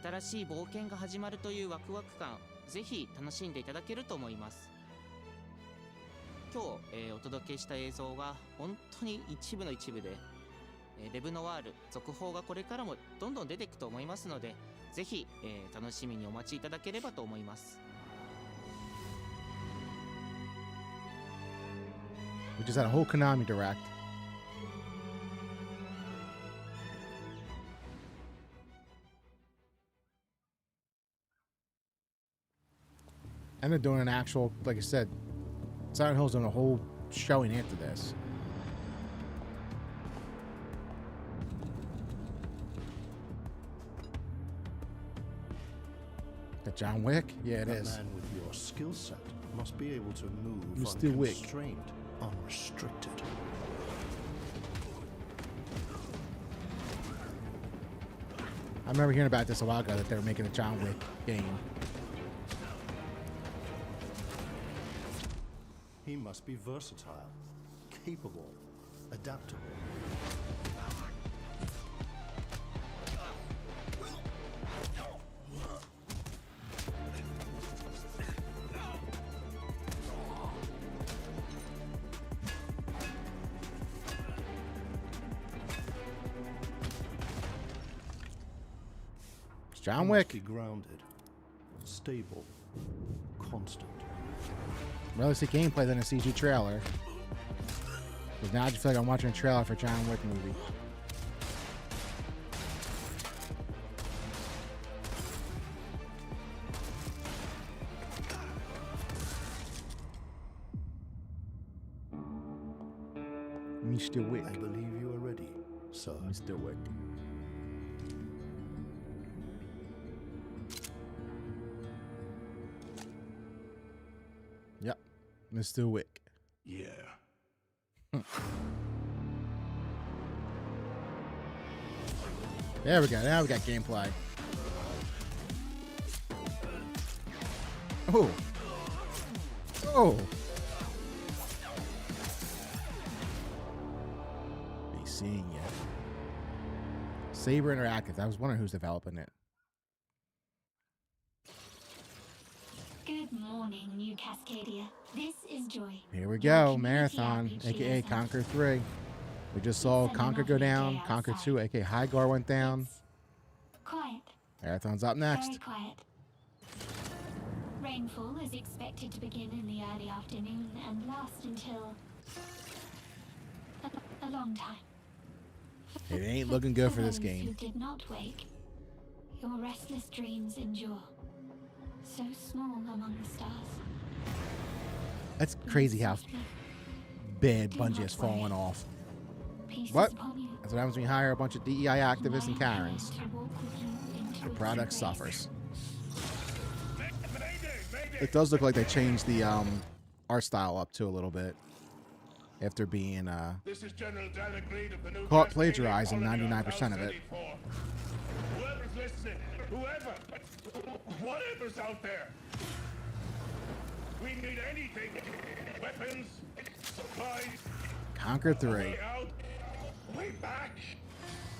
新しい冒険が始まるというワクワク感、ぜひ楽しんでいただけると思います。今日、お届けした映像は本当に一部の一部で、レブノワール続報がこれからもどんどん出ていくと思いますので、ぜひ、楽しみにお待ちいただければと思います。 We just had a whole Konami Direct. And they're doing an actual, like I said, Silent Hill's doing a whole showing after this. The John Wick? Yeah, it is. A man with your skill set must be able to move Mr. Wick. unconstrained, unrestricted. I remember hearing about this a while ago that they were making a John Wick game. He must be versatile, capable, adaptable. It's John He Wick. must be grounded, stable, constant. Rather see gameplay than a CG trailer. Because now I just feel like I'm watching a trailer for a John Wick movie. Mr. Wick. I believe you are ready, sir. Mr. Wick. Yep. Mr. Wick. Yeah. There we go. Now we got gameplay. Oh. Oh. BC. seeing yet. Saber Interactive. I was wondering who's developing it. Good morning, New Cascadia. This is Joy. Here we go. Marathon, aka Conquer 3. We just saw Conquer go down. Conquer 2, aka Highgar went down. Quiet. Marathon's up Very next. quiet. Rainfall is expected to begin in the early afternoon and last until a long time. It ain't looking good for this those who game. did not wake, your restless dreams endure. So small among the stars. That's crazy how bad Bungie has fallen off. But that's what happens when you hire a bunch of DEI activists and Karens. The product suffers. It does look like they changed the art style up too a little bit after being caught plagiarizing 99% of it. Whoever's listening, whatever's out there, we need anything. Weapons, supplies. Conquer 3. Way out, way back.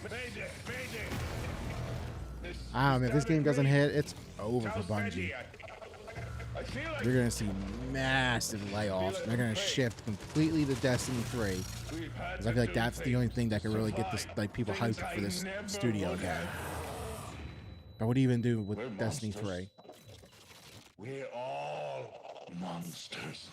Mayday. I don't know, if this game doesn't hit, it's over for Bungie. You're going to see massive layoffs. They're going to shift completely to Destiny 3. Because I feel like that's the only thing that can really get this, like, people hyped for this studio again. But what do you even do with Destiny 3? We're all monsters.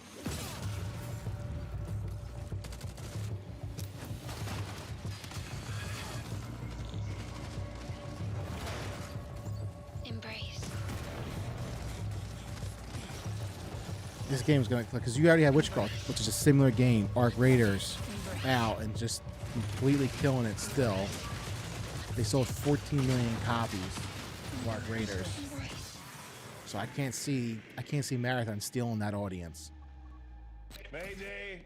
Embrace. This game's going to, because you already have Witchcraft, which is a similar game, Arc Raiders, out and just completely killing it still. They sold 14 million copies of Arc Raiders. So I can't see Marathon stealing that audience. Mayday.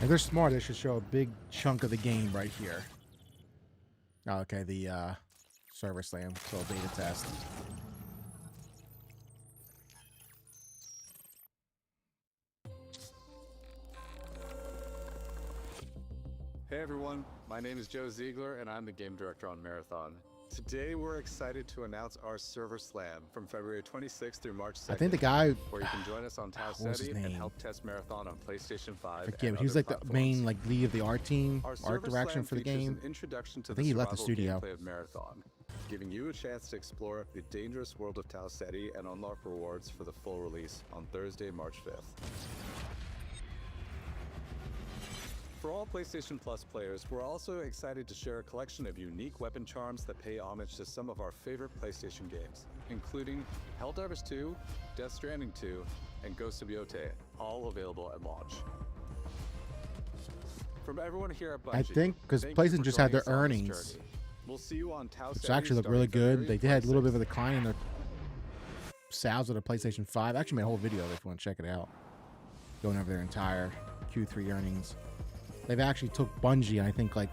If they're smart, they should show a big chunk of the game right here. Oh, okay, the server slam, so beta test. Hey everyone, my name is Joe Ziegler and I'm the game director on Marathon. Today we're excited to announce our server slam from February 26th through March 2nd. I think the guy, where you can join us on Tau what was his Ceti and name? help test Marathon on PlayStation 5. Forget, and he was other like the platforms. main lead of the art team, Our art server direction slam for the features game. An introduction to I think he left the survival studio. gameplay of Marathon, giving you a chance to explore the dangerous world of Tau Ceti and unlock rewards for the full release on Thursday, March 5th. For all PlayStation Plus players, we're also excited to share a collection of unique weapon charms that pay homage to some of our favorite PlayStation games, including Helldivers 2, Death Stranding 2, and Ghost of Yotei, all available at launch. From everyone here at Bungie, I think because thank you PlayStation for just had joining their us on this earnings, journey. We'll see you on Tau which Ceti actually look really starting good. February They had a little bit of a 26th. decline in their sales of the PlayStation 5. I actually made a whole video if you want to check it out, going over their entire Q3 earnings. They've actually took Bungie and I think like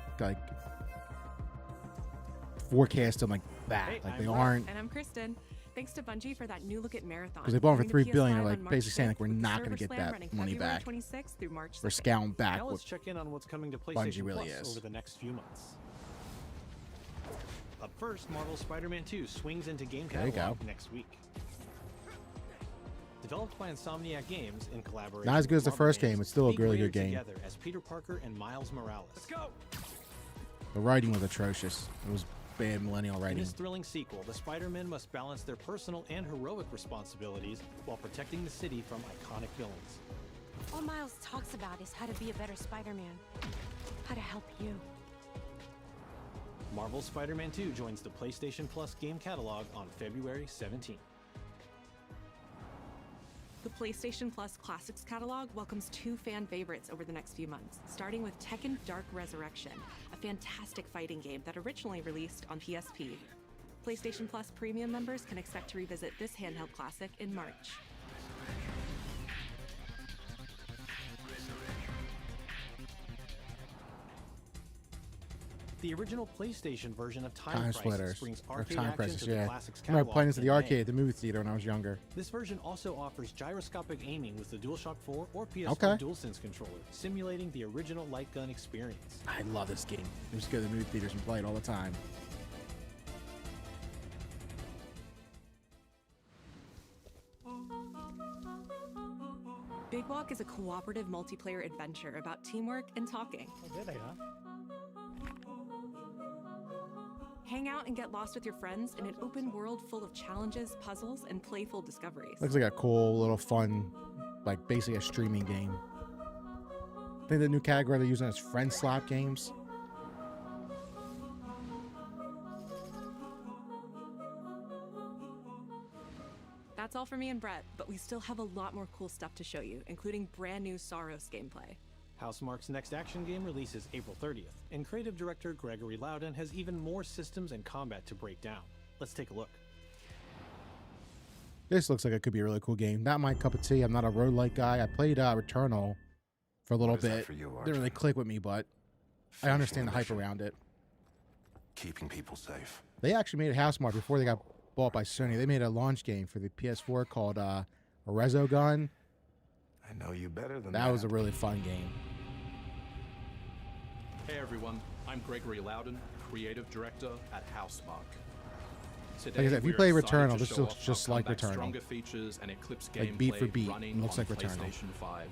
forecast them like that. Like they aren't, And I'm Kristen. Thanks to Bungie for that new look at Marathon. because they bought them for Coming $3 to billion. PS5 They're like on March basically saying 5th like we're with the not going server to get slam that running money February back. 26th through March We're 2nd. scaling back Now what let's check in on what's coming to Bungie PlayStation really Plus is. over the next few months. Up first, Marvel's Spider-Man 2 swings into game There you catalog go. next week. Developed by Insomniac Games in collaboration Not as good as with the first Marvel game, Games, it's still a be really greater good game. Together as Peter Parker and Miles Morales. Let's go. The writing was atrocious. It was bad millennial In writing. this thrilling sequel, the Spider-Men must balance their personal and heroic responsibilities while protecting the city from iconic villains. All Miles talks about is how to be a better Spider-Man. How to help you. Marvel's Spider-Man 2 joins the PlayStation Plus game catalog on February 17th. The PlayStation Plus Classics catalog welcomes two fan favorites over the next few months, starting with Tekken Dark Resurrection, a fantastic fighting game that originally released on PSP. PlayStation Plus Premium members can expect to revisit this handheld classic in March. The original PlayStation version of Time Time Splitters. brings Or arcade Time action Crisis, to the yeah. classics I remember catalog playing this at the in May. arcade at the movie theater when I was younger. This version also offers gyroscopic aiming with the DualShock 4 or PS4 Okay. DualSense controller, simulating the original light gun experience. I love this game. We used to go to the movie theaters and play it all the time. Big Walk is a cooperative multiplayer adventure about teamwork and talking. Oh, there they are. Hang out and get lost with your friends in an open world full of challenges, puzzles, and playful discoveries. Looks like a cool little fun, like basically a streaming game. I think the new category they're using is friend slap games. That's all for me and Brett, but we still have a lot more cool stuff to show you, including brand new Saros gameplay. Housemarque's next action game releases April 30th, and creative director Gregory Loudon has even more systems and combat to break down. Let's take a look. This looks like it could be a really cool game. Not my cup of tea. I'm not a roguelike guy. I played Returnal for a little What is that bit. for you, Didn't really click with me, but I understand the hype around it. Keeping people safe. They actually made a Housemarque before they got bought by Sony. They made a launch game for the PS4 called Resogun. I know you better than That was a really fun game. Hey everyone, I'm Gregory Loudon, creative director at Housemarque. Like I said, if you we're play excited Returnal, to this show looks off just our like comeback Returnal. Stronger features and Eclipse Like gameplay beat for beat, running looks on like Returnal. PlayStation 5.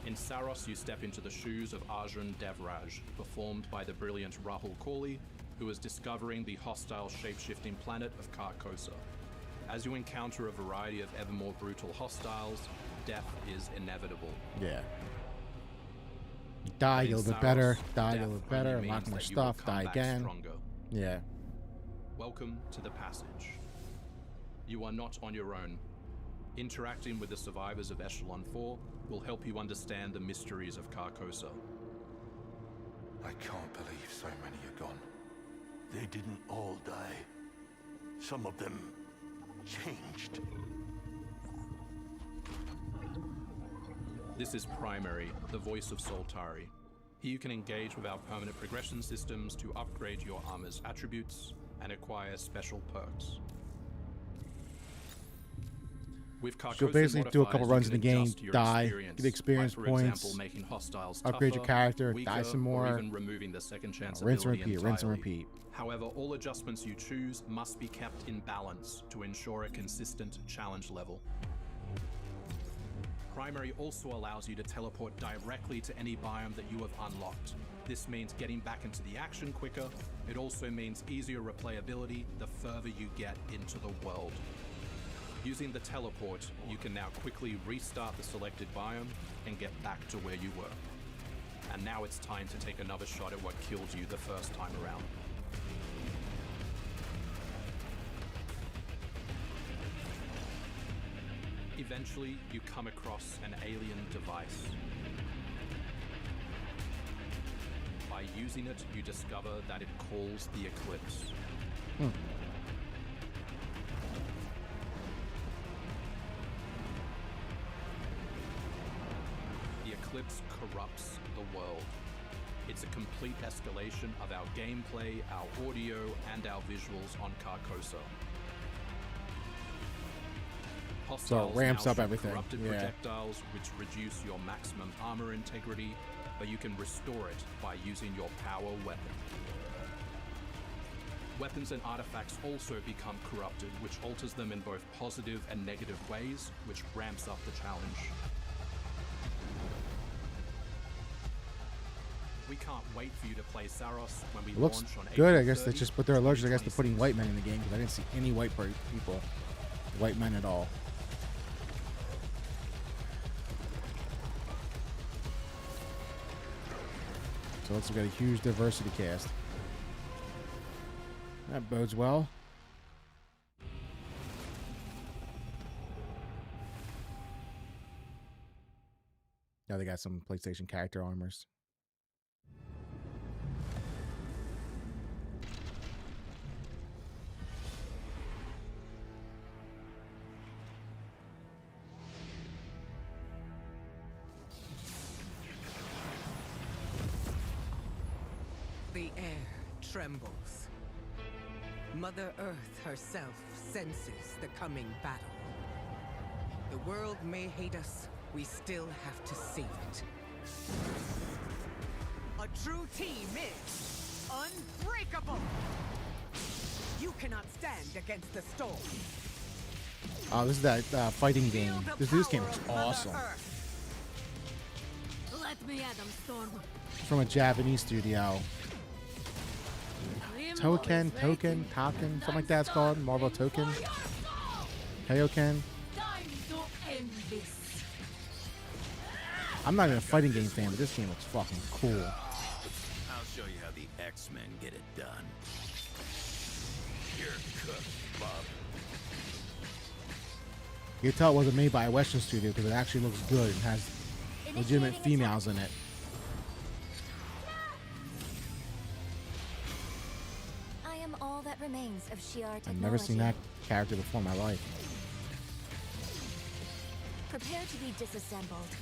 In Saros, you step into the shoes of Arjun Devraj, performed by the brilliant Rahul Kohli, who is discovering the hostile shape-shifting planet of Carcosa. As you encounter a variety of ever more brutal hostiles, death is inevitable. Yeah. Die, In get a little bit Saros, better. Die, death get a little better. only Unlock means more that you will stuff. come Die back again. stronger. Yeah. Welcome to the Passage. You are not on your own. Interacting with the survivors of Echelon 4 will help you understand the mysteries of Carcosa. I can't believe so many are gone. They didn't all die. Some of them changed. This is Primary, the voice of Soltari. Here you can engage with our permanent progression systems to upgrade your armor's attributes and acquire special perks. With So Carcosa basically do a couple modifiers, you runs in the can game, adjust your die, experience get experience by, for points, example, making hostiles upgrade your tougher, character, weaker, die some or more, even removing the second chance rinse and ability repeat, rinse and entirely. repeat. However, all adjustments you choose must be kept in balance to ensure a consistent challenge level. Primary also allows you to teleport directly to any biome that you have unlocked. This means getting back into the action quicker. It also means easier replayability the further you get into the world. Using the teleport, you can now quickly restart the selected biome and get back to where you were. And now it's time to take another shot at what killed you the first time around. Eventually, you come across an alien device. By using it, you discover that it calls the Eclipse. The Eclipse corrupts the world. It's a complete escalation of our gameplay, our audio, and our visuals on Carcosa. So it ramps now up shoot everything, corrupted yeah. projectiles which reduce your maximum armor integrity, but you can restore it by using your power weapon. Weapons and artifacts also become corrupted, which alters them in both positive and negative ways, which ramps up the challenge. We can't wait for you to play Saros when we It looks launch on good, April I guess. 30. That's just, but they're allergic, I guess, to putting white men in the game because I didn't see any white people, white men at all. So let's look at a huge diversity cast. That bodes well. Now they got some PlayStation character armors. The air trembles. Mother Earth herself senses the coming battle. The world may hate us, we still have to save it. A true team is unbreakable! You cannot stand against the storm. Oh, this is that fighting game. This game is awesome. Let me at them, Storm. From a Japanese studio. Token, something like that it's called. Marvel Token. Kaioken. I'm not even a fighting game fan, but this game looks fucking cool. I'll show you how the X-Men get it done. You're cooked, Bob. You can tell it wasn't made by a Western studio because it actually looks good and has legitimate females in it. I am all that remains of Shi'ar technology. I've never seen that character before in my life. Prepare to be disassembled.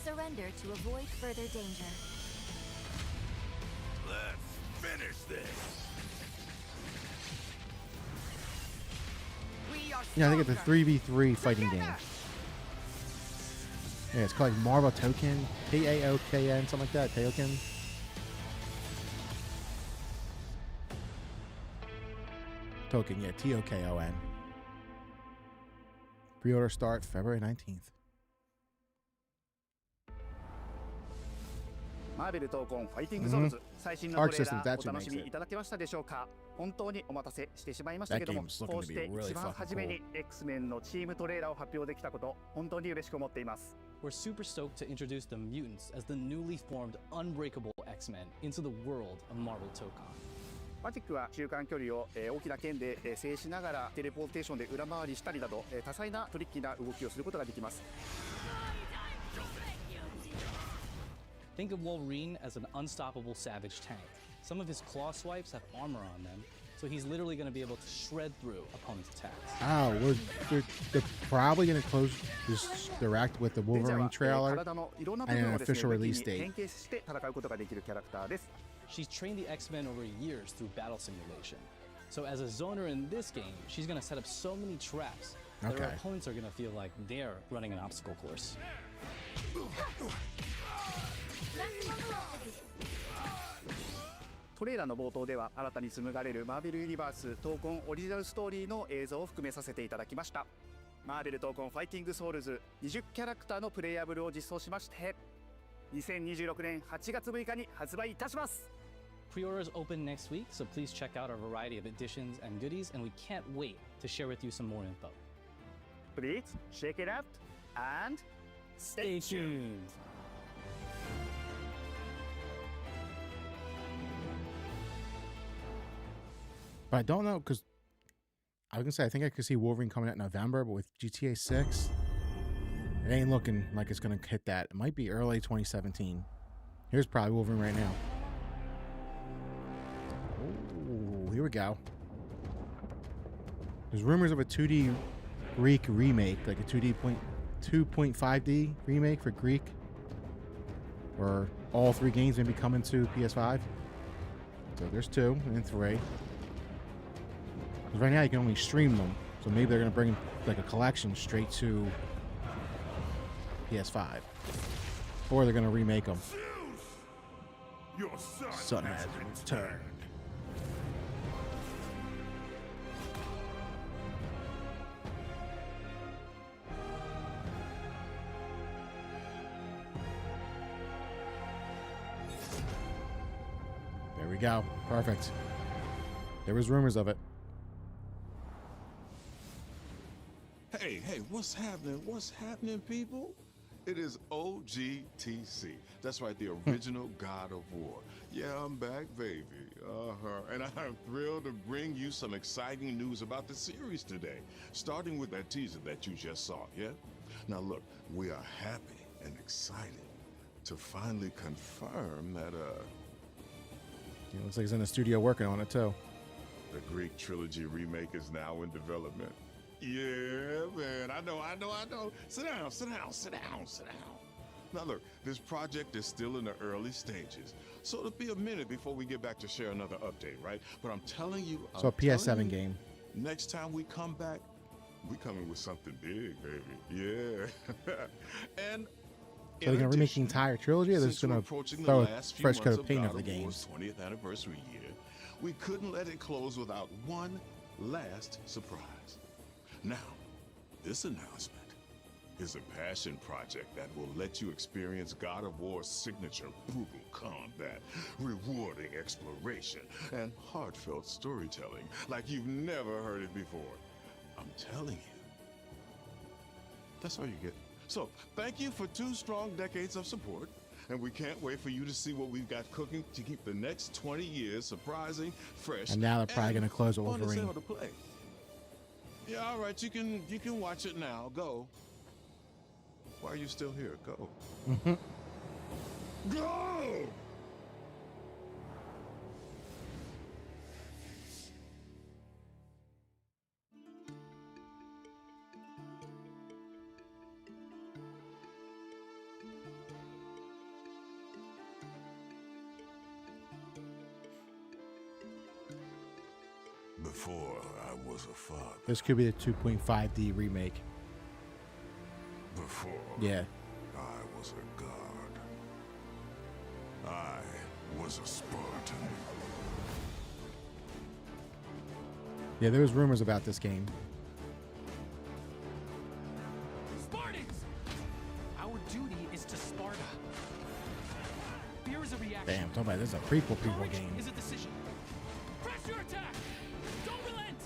Surrender to avoid further danger. Let's finish this. Yeah, I think it's a 3v3 fighting game. Yeah, it's called like Marvel Token, Kaokn, something like that. Kaioken. Token, yeah, Tokon. Pre-order start February 19th. マーベル闘魂ファイティングソウルズ最新のトレーラーお楽しみいただけましたでしょうか。本当にお待たせしてしまいましたけども、こうして一番初めに X-Men のチームトレーラーを発表できたこと本当に嬉しく思っています。We're super stoked to introduce the mutants as the newly formed unbreakable X-Men into the world of Marvel Tokon. マジックは中間距離を大きな剣で制しながらテレポーテーションで裏回りしたりなど多彩なトリッキーな動きをすることができます。Think of Wolverine as an unstoppable savage tank. Some of his claw swipes have armor on them, so he's literally going to be able to shred through opponents' attacks. Oh, they're probably going to close this direct with the Wolverine trailer and an official release date. She's trained the X-Men over years through battle simulation. So as a zoner in this game, she's going to set up so many traps that her opponents are going to feel like they're running an obstacle course. トレーラーの冒頭では新たに紡がれるマーベルユニバース闘魂オリジナルストーリーの映像を含めさせていただきました。マーベル闘魂ファイティングソウルズ20キャラクターのプレイヤブルを実装しまして2026年8月6日に発売いたします。 Pre-orders open next week, so please check out our variety of editions and goodies, and we can't wait to share with you some more info. Please check it out and stay tuned. But I don't know, because I was going to say, I think I could see Wolverine coming out in November, but with GTA 6, it ain't looking like it's going to hit that. It might be early 2017. Here's probably Wolverine right now. Oh, here we go. There's rumors of a 2D Greek remake, like a 2.5D remake for Greek, where all three games may be coming to PS5. So there's 2 and 3. Right now you can only stream them, so maybe they're gonna bring like a collection straight to PS5, or they're gonna remake them. Your son has returned. There we go. Perfect. There was rumors of it. Hey, what's happening? What's happening, people? It is OGTC. That's right, the original God of War. Yeah, I'm back, baby. And I'm thrilled to bring you some exciting news about the series today, starting with that teaser that you just saw, yeah? Now look, we are happy and excited to finally confirm that, It looks like he's in the studio working on it, too. The Greek trilogy remake is now in development. Yeah, man, I know. Sit down. Now look, this project is still in the early stages, so it'll be a minute before we get back to share another update, right? But I'm telling you, So a PS7 game. Next time we come back, we coming with something big, baby. Yeah. And So they're gonna remake the entire trilogy, or they're just gonna throw a fresh coat of paint over the games? 20th anniversary year, we couldn't let it close without one last surprise. Now, this announcement is a passion project that will let you experience God of War's signature brutal combat, rewarding exploration, and heartfelt storytelling like you've never heard it before. I'm telling you. That's all you get. So, thank you for 2 strong decades of support, and we can't wait for you to see what we've got cooking to keep the next 20 years surprising, fresh, And now they're probably gonna close with fun to Wolverine. sell to play. Yeah, all right, you can watch it now. Go. Why are you still here? Go. Go! Before I was a father. This could be the 2.5D remake. Before Yeah. I was a god. I was a Spartan. Yeah, there was rumors about this game. Spartans! Our duty is to Sparta. Fear is a reaction. Damn, talking about this is a prequel game. Is a decision. Press your attack! Don't relent!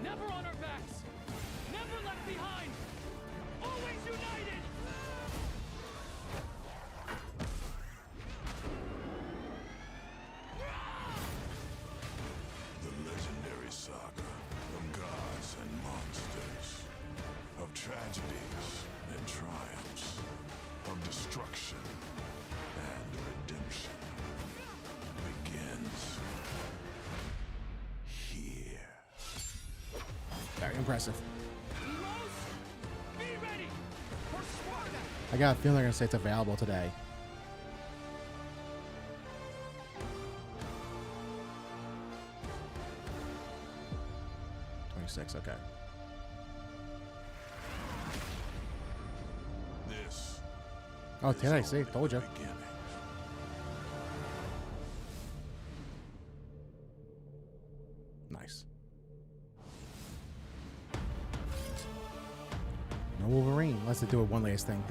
Never on our backs! Never left behind! Always united! The legendary saga of gods and monsters, of tragedies and triumphs, of destruction and redemption begins here. Very impressive. Be ready for Sparta! I got a feeling they're gonna say it's available today. Okay. This Oh, did I see? Told you. Nice. No Wolverine. Unless they do a one last thing.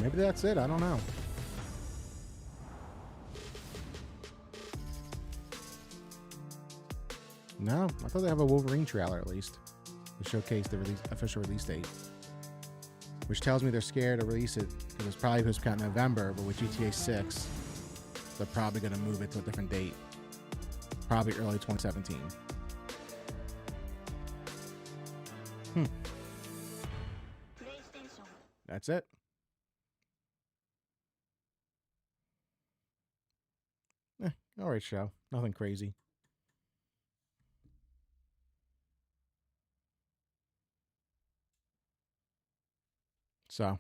Maybe that's it. I don't know. No, I thought they have a Wolverine trailer at least to showcase the official release date, which tells me they're scared to release it because it's probably supposed to come out in November, but with GTA 6, they're probably going to move it to a different date, probably early 2017. That's it. All right, show. Nothing crazy. So,